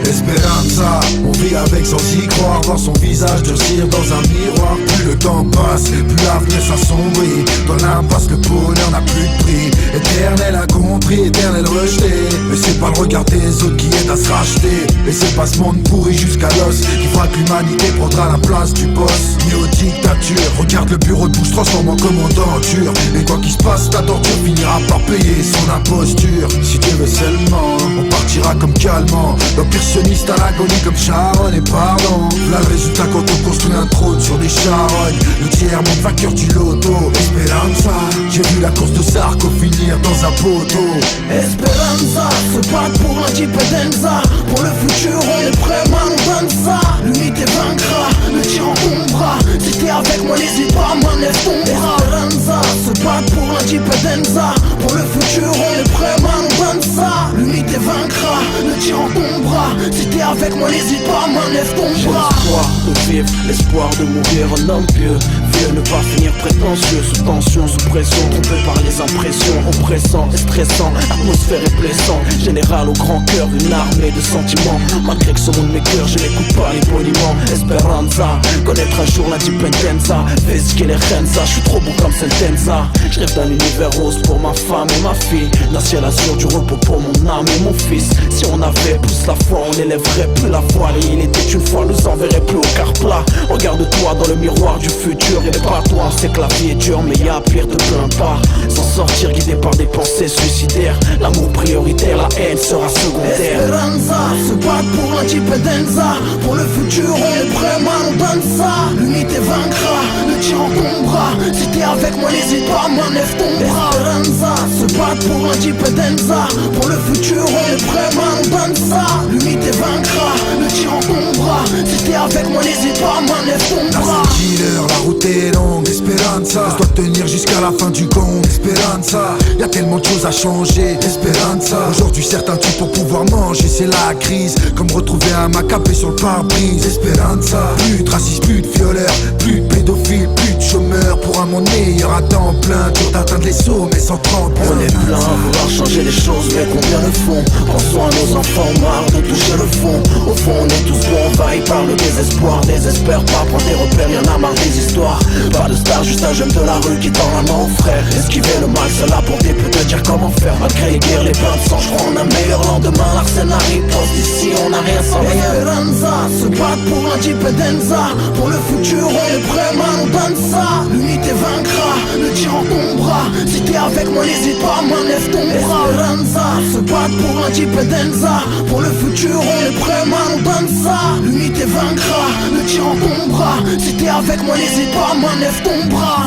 Esperanza, on vit avec sans y croire. Voir son visage durcir dans un miroir. Plus le temps passe, plus l'avenir s'assombrit. Dans l'impasse, le bonheur n'a plus de prix. Éternel incompris, éternel rejeté. Mais c'est pas le regard des autres qui aide à se racheter. Et c'est pas ce monde pourri jusqu'à l'os qui fera que l'humanité prendra la place du boss. Néo-dictature, regarde le bureau de bouche transforme en commandanture. Et quoi qu'il se passe, ta torture finira par payer son imposture. Si Dieu veut seulement, on partira comme calmant. L'empire sioniste à l'agonie comme Sharon et pardon. Là le résultat quand on construit un trône sur des charognes. Le tiers-monde vainqueur du loto. Esperanza, j'ai vu la course de Sarko finir dans un poteau. Esperanza, se battre pour l'indipendenza. Pour le futur on est prêt, man, on donne ça. L'unité vaincra, le tyran tombera. Si t'es avec moi n'hésite pas, man, lève ton bras. Esperanza, se battre pour l'indipendenza. Pour le futur on est prêt, man, on donne ça. L'unité vaincra, le tyran tombera. Si t'es avec moi n'hésite pas, man, lève ton bras. J'ai l'espoir de vivre, l'espoir de mourir un homme pieux. Vieux, ne pas finir prétentieux, sous tension, sous pression, trompé par les impressions, oppressant et stressant, atmosphère est blessant. Général au grand cœur, une armée de sentiments. Malgré que ce monde m'écœure, je n'écoute pas les poliment. Esperanza, connaître un jour l'indipendenza. Fais ce qu'est les renza, je suis trop beau comme Sentenza. Je rêve d'un univers rose pour ma femme et ma fille. D'un ciel azur, du repos pour mon âme et mon fils. Si on avait plus la foi, on n'élèverait plus la voile. Et il était une fois, nous enverrait plus au quart plat. Regarde-toi dans le miroir du futur et pas toi. On sait que la vie est dure, mais y'a pire de plein part. S'en sortir guidé par des pensées suicidaires. L'amour prioritaire, la haine sera secondaire. Esperanza, se battre pour l'indipendenza. Pour le futur on est prêt, man, on donne ça. L'unité vaincra, le tyran tombera. Si t'es avec moi n'hésite pas, man, lève ton bras. Esperanza, se battre pour l'indipendenza. Pour le futur on est prêt, man, on donne ça. L'unité vaincra, le tyran tombera. Si t'es avec moi n'hésite pas, man, lève ton bras. Killer, la route est longue, Esperanza. Je dois tenir jusqu'à la fin du compte, Esperanza. Y'a tellement de choses à changer, Esperanza. Aujourd'hui certains tuent pour pouvoir manger, c'est la crise. Comme retrouver un macapé sur le pare-brise, Esperanza. Plus de racisme, plus de violeurs, plus de pédophiles, plus de chômeurs. Pour un monde meilleur à temps plein, dur d'atteindre les sommets sans tremplin. On est plein à vouloir changer les choses, mais combien le font? Pensons à nos enfants, marre de toucher le fond. Au fond on est tous bons, on va il parle de désespoir. Désespère pas, prends des repères, y'en a marre des histoires. Pas de star, juste un jeune de la rue qui tend la main au frère. Esquiver le mal, c'est là pour des peu te dire comment faire. Malgré les guerres, les bains de sang, j'crois en un meilleur lendemain. L'arsenal riposte, d'ici on n'a rien sans rien. Esperanza, se battre pour l'indipendenza. Pour le futur, on est prêt, man, on donne ça. L'unité vaincra, le tyran tombera. Si t'es avec moi, n'hésite pas, man, lève ton bras. Esperanza, se battre pour l'indipendenza. Pour le futur, on est prêt, man, on donne ça. L'unité vaincra, le tyran tombera. Si t'es avec moi, n'hésite pas, man, lève ton bras.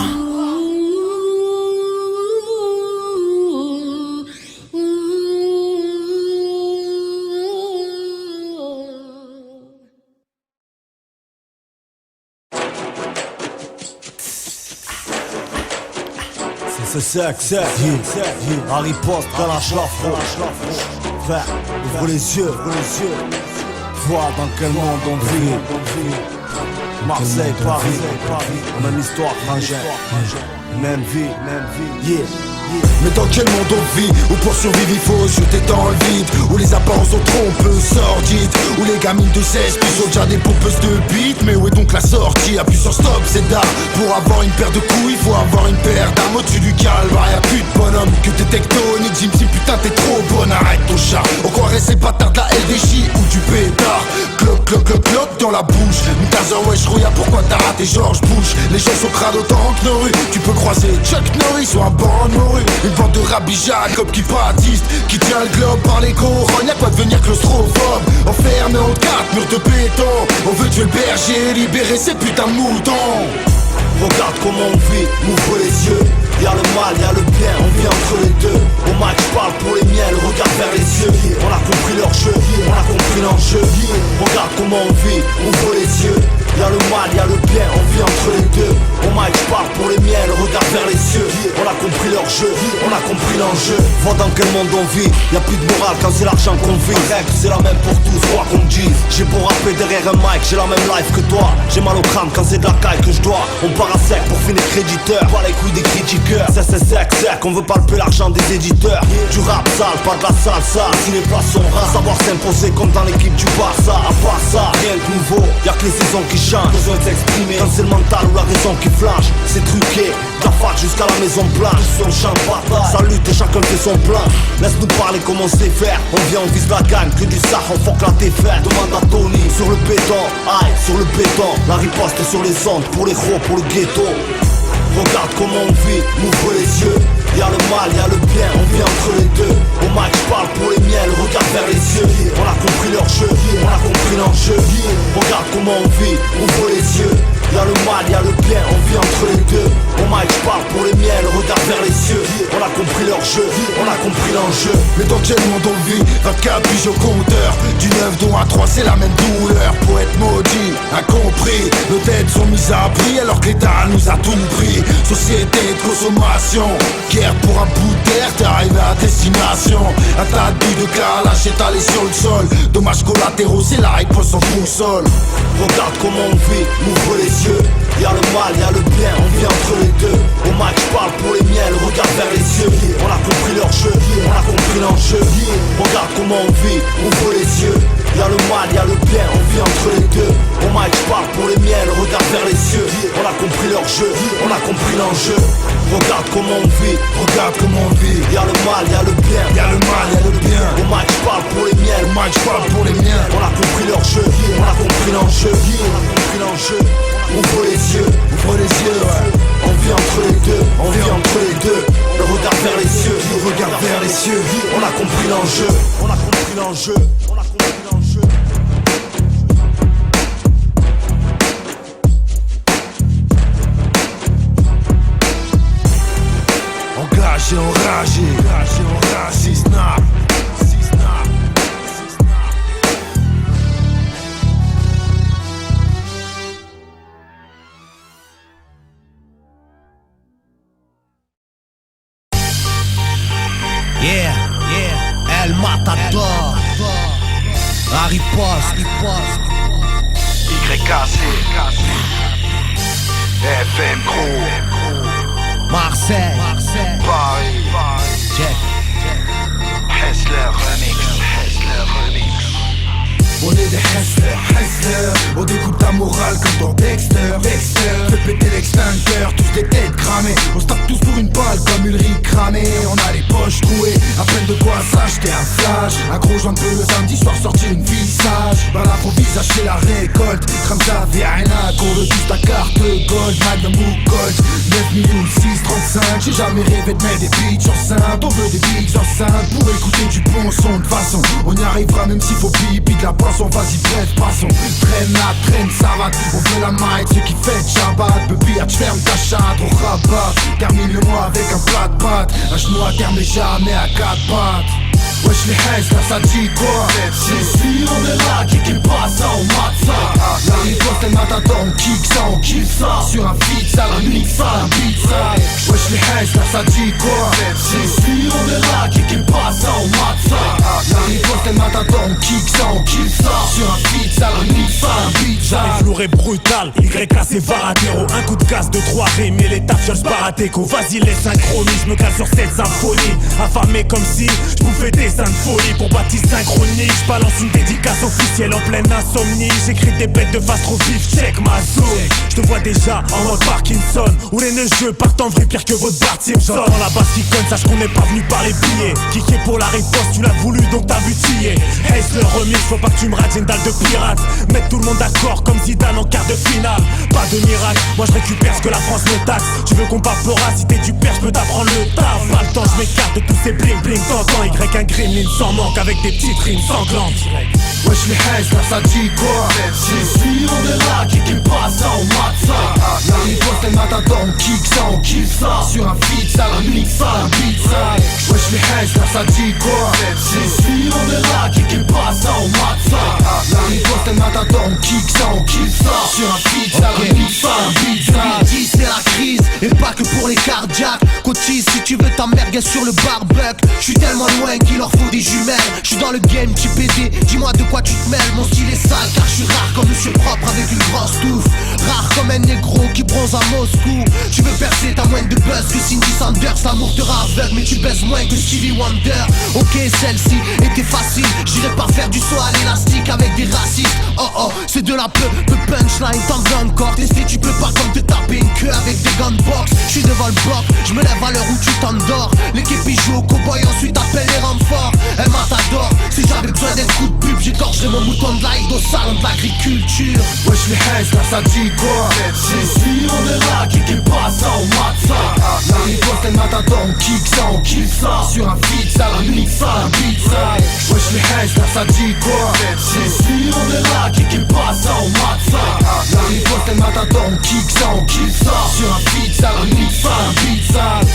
C'est Harry Post, Kalash l'afro. Ouvre les yeux, vois dans quel monde on vit. Marseille, Paris, même histoire, frangin. Même vie, yeah. Mais dans quel monde on vit? Où pour survivre il faut se jeter dans le vide. Où les apparences sont trompeuses, sordides. Où les gamines de 16 plus ont déjà des pompeuses de beat. Mais où est donc la sortie? Appuie sur stop, c'est d'art. Pour avoir une paire de couilles, il faut avoir une paire d'armes. Au-dessus du calvaire, y'a plus de bonhomme que t'es tectonique. Jim, si putain t'es trop bonne, arrête ton chat. On croirait ces bâtards de la LDJ ou du pétard. Cloc, cloc, cloc, cloc dans la bouche. Mutazer, wesh, rouilla, pourquoi t'as raté George Bush? Les gens sont crades autant que nos rues. Tu peux croiser Chuck Norris ou un banc de morue. Une bande de Rabbi Jacob qui baptiste, qui tient le globe par les couronnes. Y'a quoi devenir claustrophobe, enfermé en 4 murs de béton. On veut tuer le berger, libérer ces putains de moutons. Regarde comment on vit, ouvre les yeux. Y'a le mal, y'a le bien, on vit entre les deux. Au match, parle pour les miens, le regard vers les yeux. On a compris leur jeu, on a compris l'enjeu. Regarde comment on vit, ouvre les yeux. Y'a le mal, y'a le bien, on vit entre les deux. Au match, parle pour les miens, le regard vers les yeux. On a compris leur jeu, on a compris l'enjeu. Vois dans quel monde on vit, y'a plus de morale quand c'est l'argent qu'on vit. Règle, c'est la même pour tous, quoi qu'on me dise. J'ai beau rapper derrière un mic, j'ai la même life que toi. J'ai mal au crâne quand c'est de la caille que je dois. On part à sec pour finir créditeur, pas les couilles des critiqueurs. C'est sec, on veut palper l'argent des éditeurs. Du rap sale, pas de la salsa. Si les places sont rares, savoir s'imposer comme dans l'équipe du Barça. À part ça, rien de nouveau, y'a que les saisons qui changent. Besoin de s'exprimer, quand c'est le mental ou la raison qui flash. C'est truqué, de la fac jusqu'à la maison blanche. Sur le champ de bataille, ça lutte et chacun fait son plan. Laisse-nous parler comment on sait faire. On vient, on vise la gagne, que du sac, on fuck la défaite. Demande à Tony, sur le béton, aïe, sur le béton. La riposte est sur les ondes, pour les gros, pour le ghetto. Regarde comment on vit, ouvre les yeux. Y'a le mal, y'a le bien, on vit entre les deux. Au match, parle pour les miens, le regard vers les yeux. On a compris leur jeu, on a compris l'enjeu. Regarde comment on vit, ouvre les yeux. Y'a le mal, y'a le bien, on vit entre les deux. Au match, parle pour les miens, le regard vers les cieux. On a compris leur jeu, on a compris l'enjeu. Mais dans quel monde on vit? 24 piges au compteur. Du 9 dont à 3 c'est la même douleur. Pour être maudit, incompris. Nos têtes sont mises à prix alors que l'État nous a tout pris. Société de consommation, guerre pour un bout d'air, t'es arrivé à destination. Un tas de billes de Kalash étalé sur le sol. Dommages collatéraux, c'est la réponse en boussole. Regarde comment on vit, ouvre les yeux. Y'a le mal, y'a le bien, on vit entre les deux. Au match, parle pour les miens, le regard vers les yeux. On a compris leur jeu, on a compris l'enjeu. Regarde comment on vit, ouvre les yeux. Y'a le mal, y'a le bien, on vit entre les deux. Au match, parle pour les miens, le regard vers les cieux. On a compris leur jeu, on a compris l'enjeu. Regarde comment on vit, regarde comment on vit. Y'a le mal, y'a le bien, y'a le mal, y'a le bien. Au match, parle pour les miens, au match, parle pour les miens. On a compris leur jeu, on a compris l'enjeu. On a compris l'enjeu. Ouvre les yeux, ouais. On vit entre les deux, on vit entre les deux. Le regard vers les cieux, le regard vers les cieux. On a compris l'enjeu, on a compris l'enjeu, on a compris l'enjeu. Engagé, enragé, 6 nappes. El Matador, Harry Post, YKC, FM Crew, Marseille, Paris, Hessler Remix. On est des Hessler, sale comme dans Dexter. Fais péter l'extincteur, tous des têtes cramées. On se tape tous pour une balle comme Ulrich cramé. On a les poches trouées, à peine de quoi s'acheter un flash. Un gros joint de peu le samedi soir, sortir une visage. Dans l'improvise, acheter la récolte. Crame ta Vienna, qu'on veut tous ta carte gold. Magnum ou Colt, 9 millions 635. J'ai jamais rêvé de mettre des bitches enceintes. On veut des bigs enceintes pour écouter du bon son. De façon, on y arrivera même s'il faut pipi de la poisson. Vas-y bref, passons. Traîne savate. On veut la maille, ceux qui fêtent Shabbat. Bebillage, ferme ta chatte, on rabat. Termine le mois avec un plat de pâtes. Un genou à terme mais jamais à 4 pattes. Wesh les haines, là ça dit quoi? C'est si on est là, qui passe ça, on mate ça. La riposte elle m'attend, on kick ça, on kiffe ça. Sur un feed sale, un mix sale, un beat sale. Wesh les haines, là ça dit quoi? C'est si on est là, qui passe ça, on mate ça. La riposte elle m'attend, on kick ça, on kiffe ça. Sur un feed sale, un mix sale, un beat sale. J'arrive lourd et brutal, YK c'est Varadero. Un coup de casse de 3 rimes et les tafs je baratéco. Vas-y les synchronie, je me cale sur cette symphonie. Affamé comme si je bouffais des seins de folie. Pour Baptiste synchronique, je balance une dédicace officielle en pleine insomnie. J'écris des bêtes de face trop vif, check ma zone. Je te vois déjà en mode Parkinson, où les neigeux partent en vrai pire que votre bar team. J'entends la basse qui conne, sache qu'on n'est pas venu par les billets. Kické pour la riposte, tu l'as voulu donc t'as vu tirer. Haze le remix, faut pas que tu me rates, j'ai une dalle de pirate. Mettre tout le monde d'accord comme Zidane en quart de finale. Pas de miracle, moi je récupère ce que la France me taxe. Tu veux qu'on parle Flora, si t'es du père, je peux t'apprendre le taf. Pas le temps, je m'écarte de tous ces bling bling. T'entends Y un gremlin sans manque avec des petites rimes sanglantes. Wesh les haines, là ça dit quoi? C'est si on est là, qui passe ça, on mate ça. La riposte elle m'attend, on kick ça, on kiffe ça. Sur un feed sale, un mix sale, un beat sale. Wesh les haines, là ça dit quoi? C'est si on est là, qui passe ça, on mate ça. La riposte elle m'attend, on kick ça, on kiffe ça. Sur un feed sale, un mix sale, un beat sale. 2010 c'est la crise, et pas que pour les cardiaques. Cotise si tu veux ta merguez sur le barbecue. J'suis tellement loin qu'il leur faut des jumelles. J'suis dans le game, tu PD, dis-moi de quoi tu te mêles. Mon style est sale car j'suis rare comme monsieur propre avec une grosse touffe. Rare comme un négro qui bronze à Moscou. Tu veux percer, t'as moins de buzz que Cindy Sanders. L'amour te rend aveugle mais tu baises moins que Stevie Wonder. Ok celle-ci était facile, j'irai pas faire du saut à l'élastique avec des racistes. Oh oh, c'est de la peu punchline, t'en veux encore. Tester tu peux pas comme te taper une queue avec des gunbox. J'suis devant le bloc, j'me lève à l'heure où tu t'endors. L'équipe y joue au cowboy, ensuite appelle les renforts. Elle m'attadore, si j'avais besoin d'un coup de pub, j'égorgerais mon mouton de l'ail au salon de l'agriculture. Wesh les haines, là ça dit quoi? C'est si on est là, qui passe ça, on mate ça. La riposte elle m'attend, on kick ça, on kiffe ça. Sur un feed sale, un mix sale, un beat sale. Wesh les haines, là ça dit quoi? C'est si on est là, qui passe ça, on mate ça. La riposte elle m'attend, on kick ça, on kiffe ça. Sur un feed sale, un mix sale, un beat sale.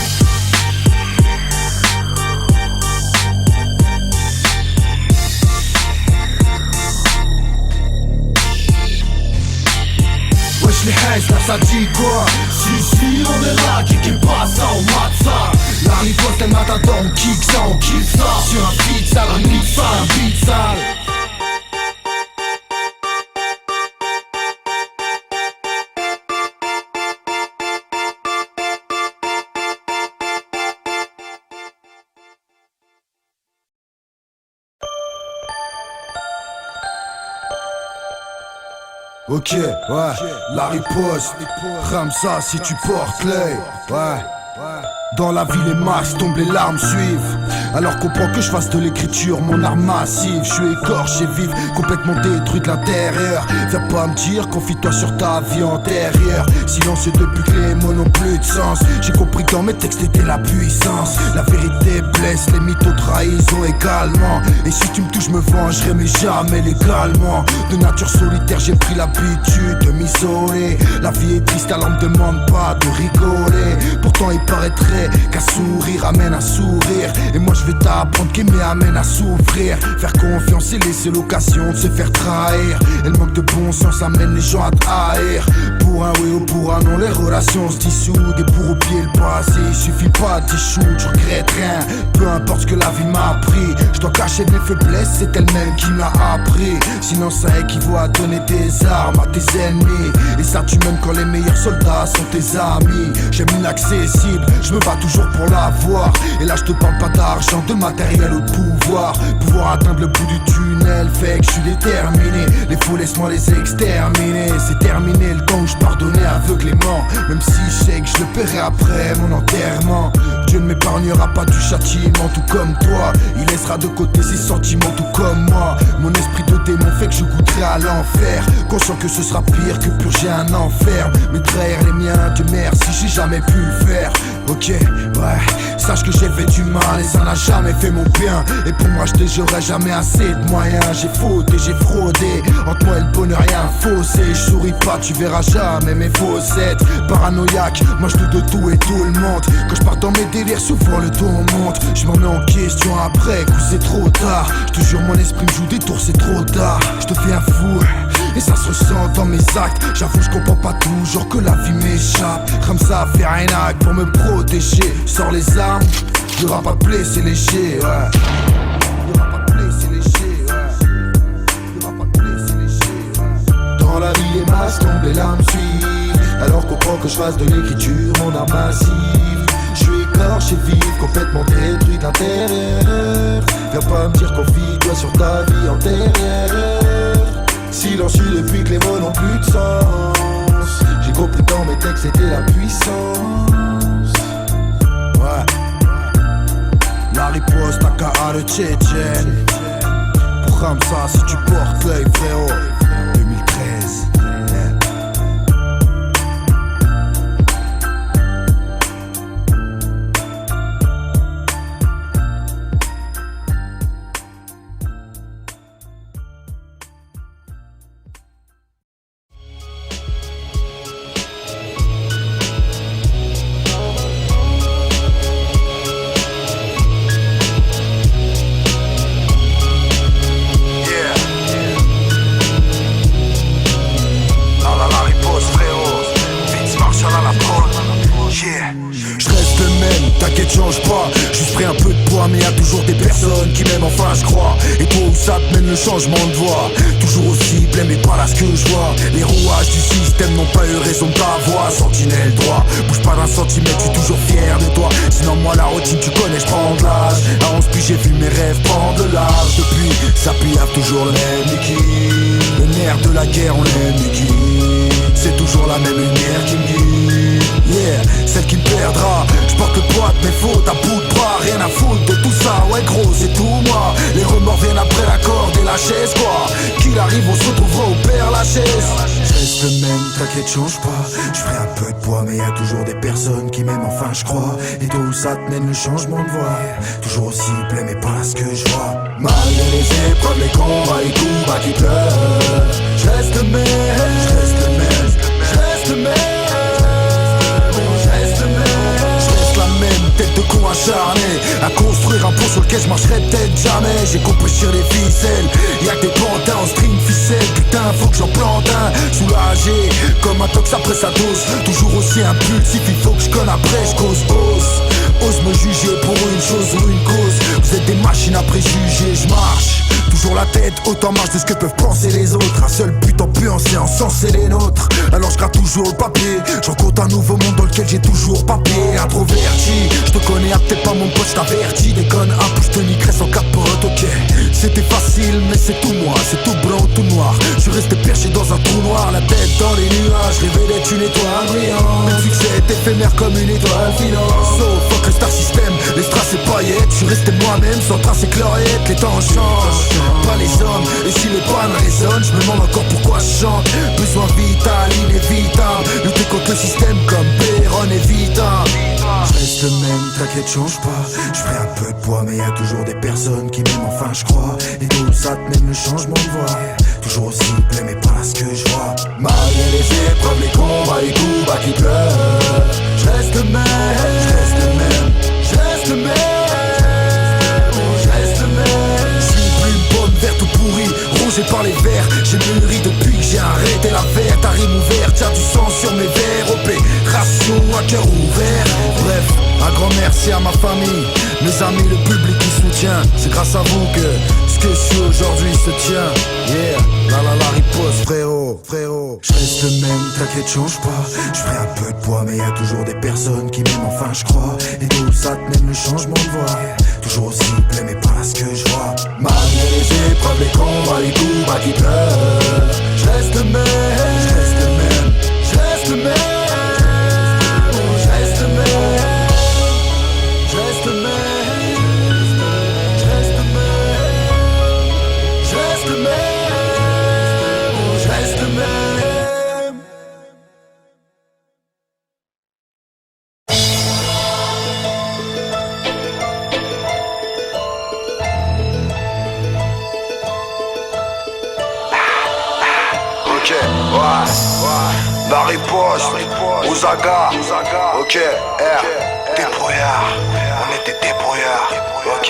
Wesh les haines, là ça dit quoi? Si on est là, qui passe ça, on mate ça. La riposte elle m'attend, on kick ça, on kiffe ça. Sur un feed sale, un mix sale, un beat sale. Ok, ouais, la riposte, rame ça si tu portes l'œil, ouais. Dans la vie les max tombent, les larmes suivent. Alors comprends que je fasse de l'écriture mon arme massive. Je suis écorché vif, complètement détruit de l'intérieur. Viens pas me dire, confie-toi sur ta vie antérieure. Silencieux depuis que les mots n'ont plus de sens. J'ai compris que dans mes textes était la puissance. La vérité blesse, les mythos trahison également. Et si tu me touches, me vengerai mais jamais légalement. De nature solitaire j'ai pris l'habitude de m'isoler. La vie est triste, alors me demande pas de rigoler. Pourtant il paraîtrait qu'un sourire amène un sourire. Et moi je vais t'apprendre qu'aimer amène à souffrir. Faire confiance et laisser l'occasion de se faire trahir. Et le manque de bon sens amène les gens à te haïr. Pour un oui ou pour un non les relations se dissoudent. Et pour oublier le passé il suffit pas d'échouer. Je regrette rien, peu importe ce que la vie m'a appris. Je dois cacher mes faiblesses, c'est elle-même qui m'a appris. Sinon ça équivaut à donner des armes à tes ennemis. Et ça tu m'aimes quand les meilleurs soldats sont tes amis. J'aime l'inaccessible, je me bats pas toujours pour l'avoir. Et là je te parle pas d'argent, de matériel ou de pouvoir. Pouvoir atteindre le bout du tunnel fait que je suis déterminé. Les faux laisse-moi les exterminer. C'est terminé le temps où je pardonnais aveuglément. Même si je sais que je le paierai après mon enterrement. Dieu ne m'épargnera pas du châtiment, tout comme toi. Il laissera de côté ses sentiments, tout comme moi. Mon esprit de démon fait que je goûterai à l'enfer. Conscient que ce sera pire que purger un enfer. Mais trahir les miens, Dieu merci, j'ai jamais pu le faire. Ok, ouais, sache que j'ai fait du mal et ça n'a jamais fait mon bien. Et pour moi j'aurai jamais assez de moyens. J'ai fauté, j'ai fraudé, entre moi et le bonheur y'a un fossé. Je souris pas, tu verras jamais mes faussettes. Paranoïaque, moi je doute de tout et tout le monde. Quand je pars dans mes délires, souvent le ton monte. Je m'en mets en question après, coup c'est trop tard. Je te jure mon esprit me joue des tours, c'est trop tard. Je te fais un fou et ça se ressent dans mes actes. J'avoue je comprends pas toujours que la vie m'échappe. Comme ça fait un acte pour me protéger. Sors les armes, y'aura pas de blessé léger, ouais. Y'aura pas de blessé léger, ouais. Y'aura pas de blessé léger, ouais. Dans la vie les masques tombent, les larmes suivent. Alors comprends que je fasse de l'écriture mon art massif. Je suis écorché vif, complètement détruit de l'intérieur. Viens pas me dire confie-toi sur ta vie antérieure. Silencieux depuis que les mots n'ont plus de sens. J'ai compris dans mes textes c'était la puissance. Ouais. La riposte aka le Tchétchène. Pour Ramsa si tu portes l'œil frérot. 2013. Change pas, juste pris un peu de poids. Mais y'a toujours des personnes qui m'aiment, enfin je crois. Et toi où ça te mène le changement de voix. Toujours aussi blême et pas là ce que je vois. Les rouages du système n'ont pas eu raison de ta voix. Sentinelle droit, bouge pas d'un centimètre, je suis toujours fier de toi. Sinon moi la routine tu connais, je prends de l'âge. À 11 puis j'ai vu mes rêves prendre de l'âge. Depuis, ça piave toujours le même équipe. Le nerf de la guerre on l'aime équipe. C'est toujours la même lumière qui me guide. Yeah, celle qui me perdra. Je porte le poids de mes fautes à bout de bras. Rien à foutre de tout ça, ouais gros c'est tout moi. Les remords viennent après la corde et la chaise quoi. Qu'il arrive on se retrouvera au Père Lachaise. Je reste le même, t'inquiète change pas. Je ferai un peu de poids mais y'a toujours des personnes qui m'aiment enfin je crois. Et toi où ça te mène le changement de voix. Toujours aussi blême et pas là ce que je vois. Malgré les épreuves, les combats, les coups bas qui pleurent. Je reste le même, je reste le même, je reste le même. Tête de con acharné à construire un pont sur lequel je marcherai peut-être jamais. J'ai compris sur les ficelles. Y'a que des pantins en string ficelle. Putain faut que j'en plante un. Soulagé comme un tox après sa dose. Toujours aussi impulsif, il faut que je conne après je cause. Ose me juger pour une chose ou une cause. Vous êtes des machines à préjuger, je marche toujours la tête haute en marche de ce que peuvent penser les autres. Un seul but en puance et en sens c'est les nôtres. Alors je gratte toujours le papier. Je rencontre un nouveau monde dans lequel j'ai toujours papier. Introverti, je te connais, t'es pas mon pote, je t'avertis. Déconne un peu, je te niquerai sans capote, ok. C'était facile mais c'est tout moi, c'est tout blanc, tout noir. Je suis resté perché dans un trou noir, la tête dans les nuages. Rêver d'être une étoile brillante. Même succès est éphémère comme une étoile filante. Sauf fuck le star system, les strass et paillettes. Je suis resté moi-même sans trace et chlorette. Les temps changent, pas les hommes. Et si les pannes résonnent, je me demande encore pourquoi je chante. Besoin vital, inévitable. Lutter contre le système comme Béron et Vita. Je reste le même, t'inquiète change pas. Je ferai un peu de poids mais y'a toujours des personnes qui m'aiment enfin je crois. Et d'où ça te mène le changement de voix. Toujours aussi blême mais pas là ce que je vois. Malgré les épreuves, les combats, les coups bas qui pleurent. Je reste le même, je reste le même, je reste le même. Verte ou pourrie, rongé par les vers. J'ai mûri depuis que j'ai arrêté la verre. Ta rime ouverte, y'a du sang sur mes verres. Opération à cœur ouvert. Bref, un grand merci à ma famille, mes amis, le public qui soutient. C'est grâce à vous que ce que je suis aujourd'hui se tient. Yeah, la riposte frérot. Je reste le même, t'inquiète change pas. Je ferai un peu de poids mais y'a toujours des personnes qui m'aiment enfin je crois. Et d'où ça te mène le changement de voix. Toujours aussi plaît mais pas ce que je vois. Malgré les épreuves, les combats, les coups bas qui pleurent. Je reste le même, je reste le même, je reste le même. Je reste le même, je reste le même. La riposte, Ouzaga, ok, R, débrouillard, on est des débrouillards, ok.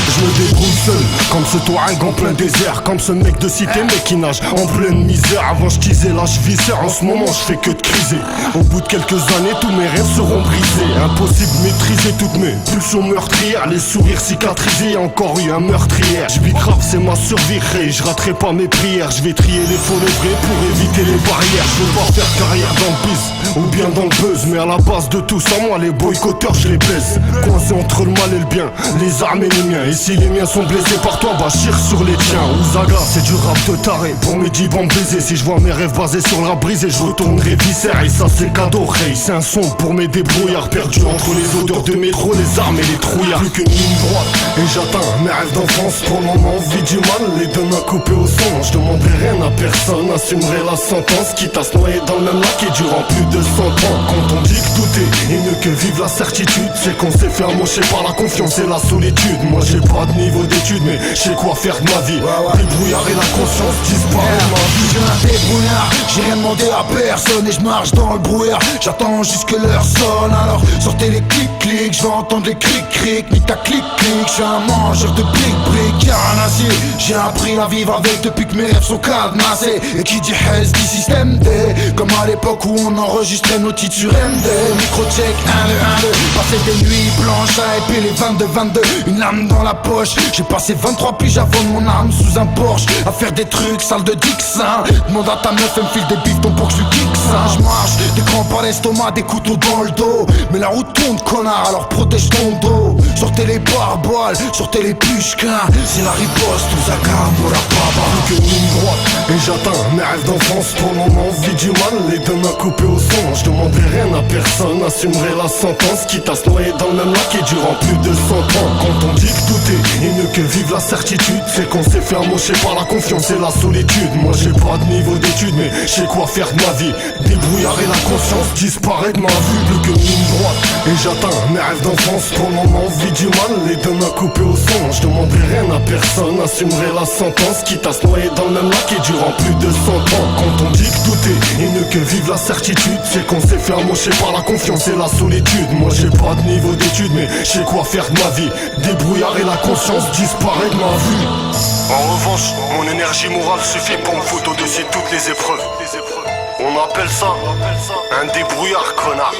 Je me débrouille seul, comme ce touareg en plein désert. Comme ce mec de cité mais qui nage en pleine misère. Avant je disais l'âge viscère, en ce moment je fais que de criser. Au bout de quelques années tous mes rêves seront brisés. Impossible de maîtriser toutes mes pulsions meurtrières. Les sourires cicatrisés, y'a encore eu un meurtrière. Je vis grave, c'est ma survie, je raterai pas mes prières. Je vais trier les faux, les vrais pour éviter les barrières. Je veux pas faire carrière dans le biz ou bien dans le buzz, mais à la base de tout ça, moi les boycotteurs je les baisse. Coincé entre le mal et le bien, les armes et les miens. Et si les miens sont blessés par toi, bah chire sur les tiens. Ouzaga, c'est du rap de taré. Pour mes dix bandes baisées, si je vois mes rêves basés sur le rap brisé, je retournerai viscère. Et ça c'est cadeau, hey. C'est un son pour mes débrouillards perdus entre les odeurs de métro, les armes et les trouillards. Plus qu'une ligne droite et j'atteins mes rêves d'enfance. Pour le moment, vie du mal, les deux mains coupées au son. Je demanderai rien à personne, assumerai la sentence. Quitte à se noyer dans le même lac et durant plus de 100 ans. Quand on dit que douter est mieux que vivre la certitude, c'est qu'on s'est fait amocher par la confiance et la solitude. Moi j'ai pas de niveau d'études mais je sais quoi faire de ma vie. Débrouillard et la conscience disparaît ma vie. Je suis un débrouillard, j'ai rien demandé à personne et je marche dans le brouillard. J'attends jusque l'heure sonne, alors sortez les clics-clics. Je vais entendre les cric-cric, ni ta clic-clic. Je suis un mangeur de bric-bric, carnassier. J'ai appris à vivre avec depuis que mes rêves sont cadenassés. Et qui dit Hess dit système D, comme à l'époque où on enregistrait nos titres sur MD. Micro-check 1, 2, 1, 2. Passer des nuits blanches à épiler 22, une lame dans la poche. J'ai passé 23 piges avant mon âme sous un Porsche à faire des trucs sales de Dixon. Demande à ta meuf, elle me file des bifetons pour que je lui kick ça. Je marche, des crampes à l'estomac, des couteaux dans le dos. Mais la route tourne connard, alors protège ton dos. Sortez les barboils, sortez les pushkins. C'est la riposte, Ouzaga, Mola Baba. Plus qu'une ligne droite et j'atteins mes rêves d'enfance. Pour le moment, vie du mal, les deux mains coupées au son. Je demanderai rien à personne, assumerai la sentence. Quitte à se noyer dans le même lac et durant plus de 100 ans. Quand on dit que douter est mieux que vivre la certitude, c'est qu'on s'est fait amocher par la confiance et la solitude. Moi j'ai pas de niveau d'études mais je sais quoi faire de ma vie. Débrouillard et la conscience disparaît de ma vue. Plus qu'une ligne droite et j'atteins mes rêves d'enfance. Pour le moment, vie du mal, les deux mains coupées au son. Je demanderai rien à personne, assumerai la sentence. Quitte à se noyer dans le même lac et durant plus de 100 ans. Quand on dit que douter est mieux que vivre la certitude, c'est qu'on s'est fait amocher par la confiance et la solitude. Moi j'ai pas de niveau d'études mais je sais quoi faire de ma vie. Débrouillard et la conscience disparaît de ma vue. En revanche, mon énergie morale suffit pour me foutre au-dessus de toutes les épreuves. On appelle ça un débrouillard, connard.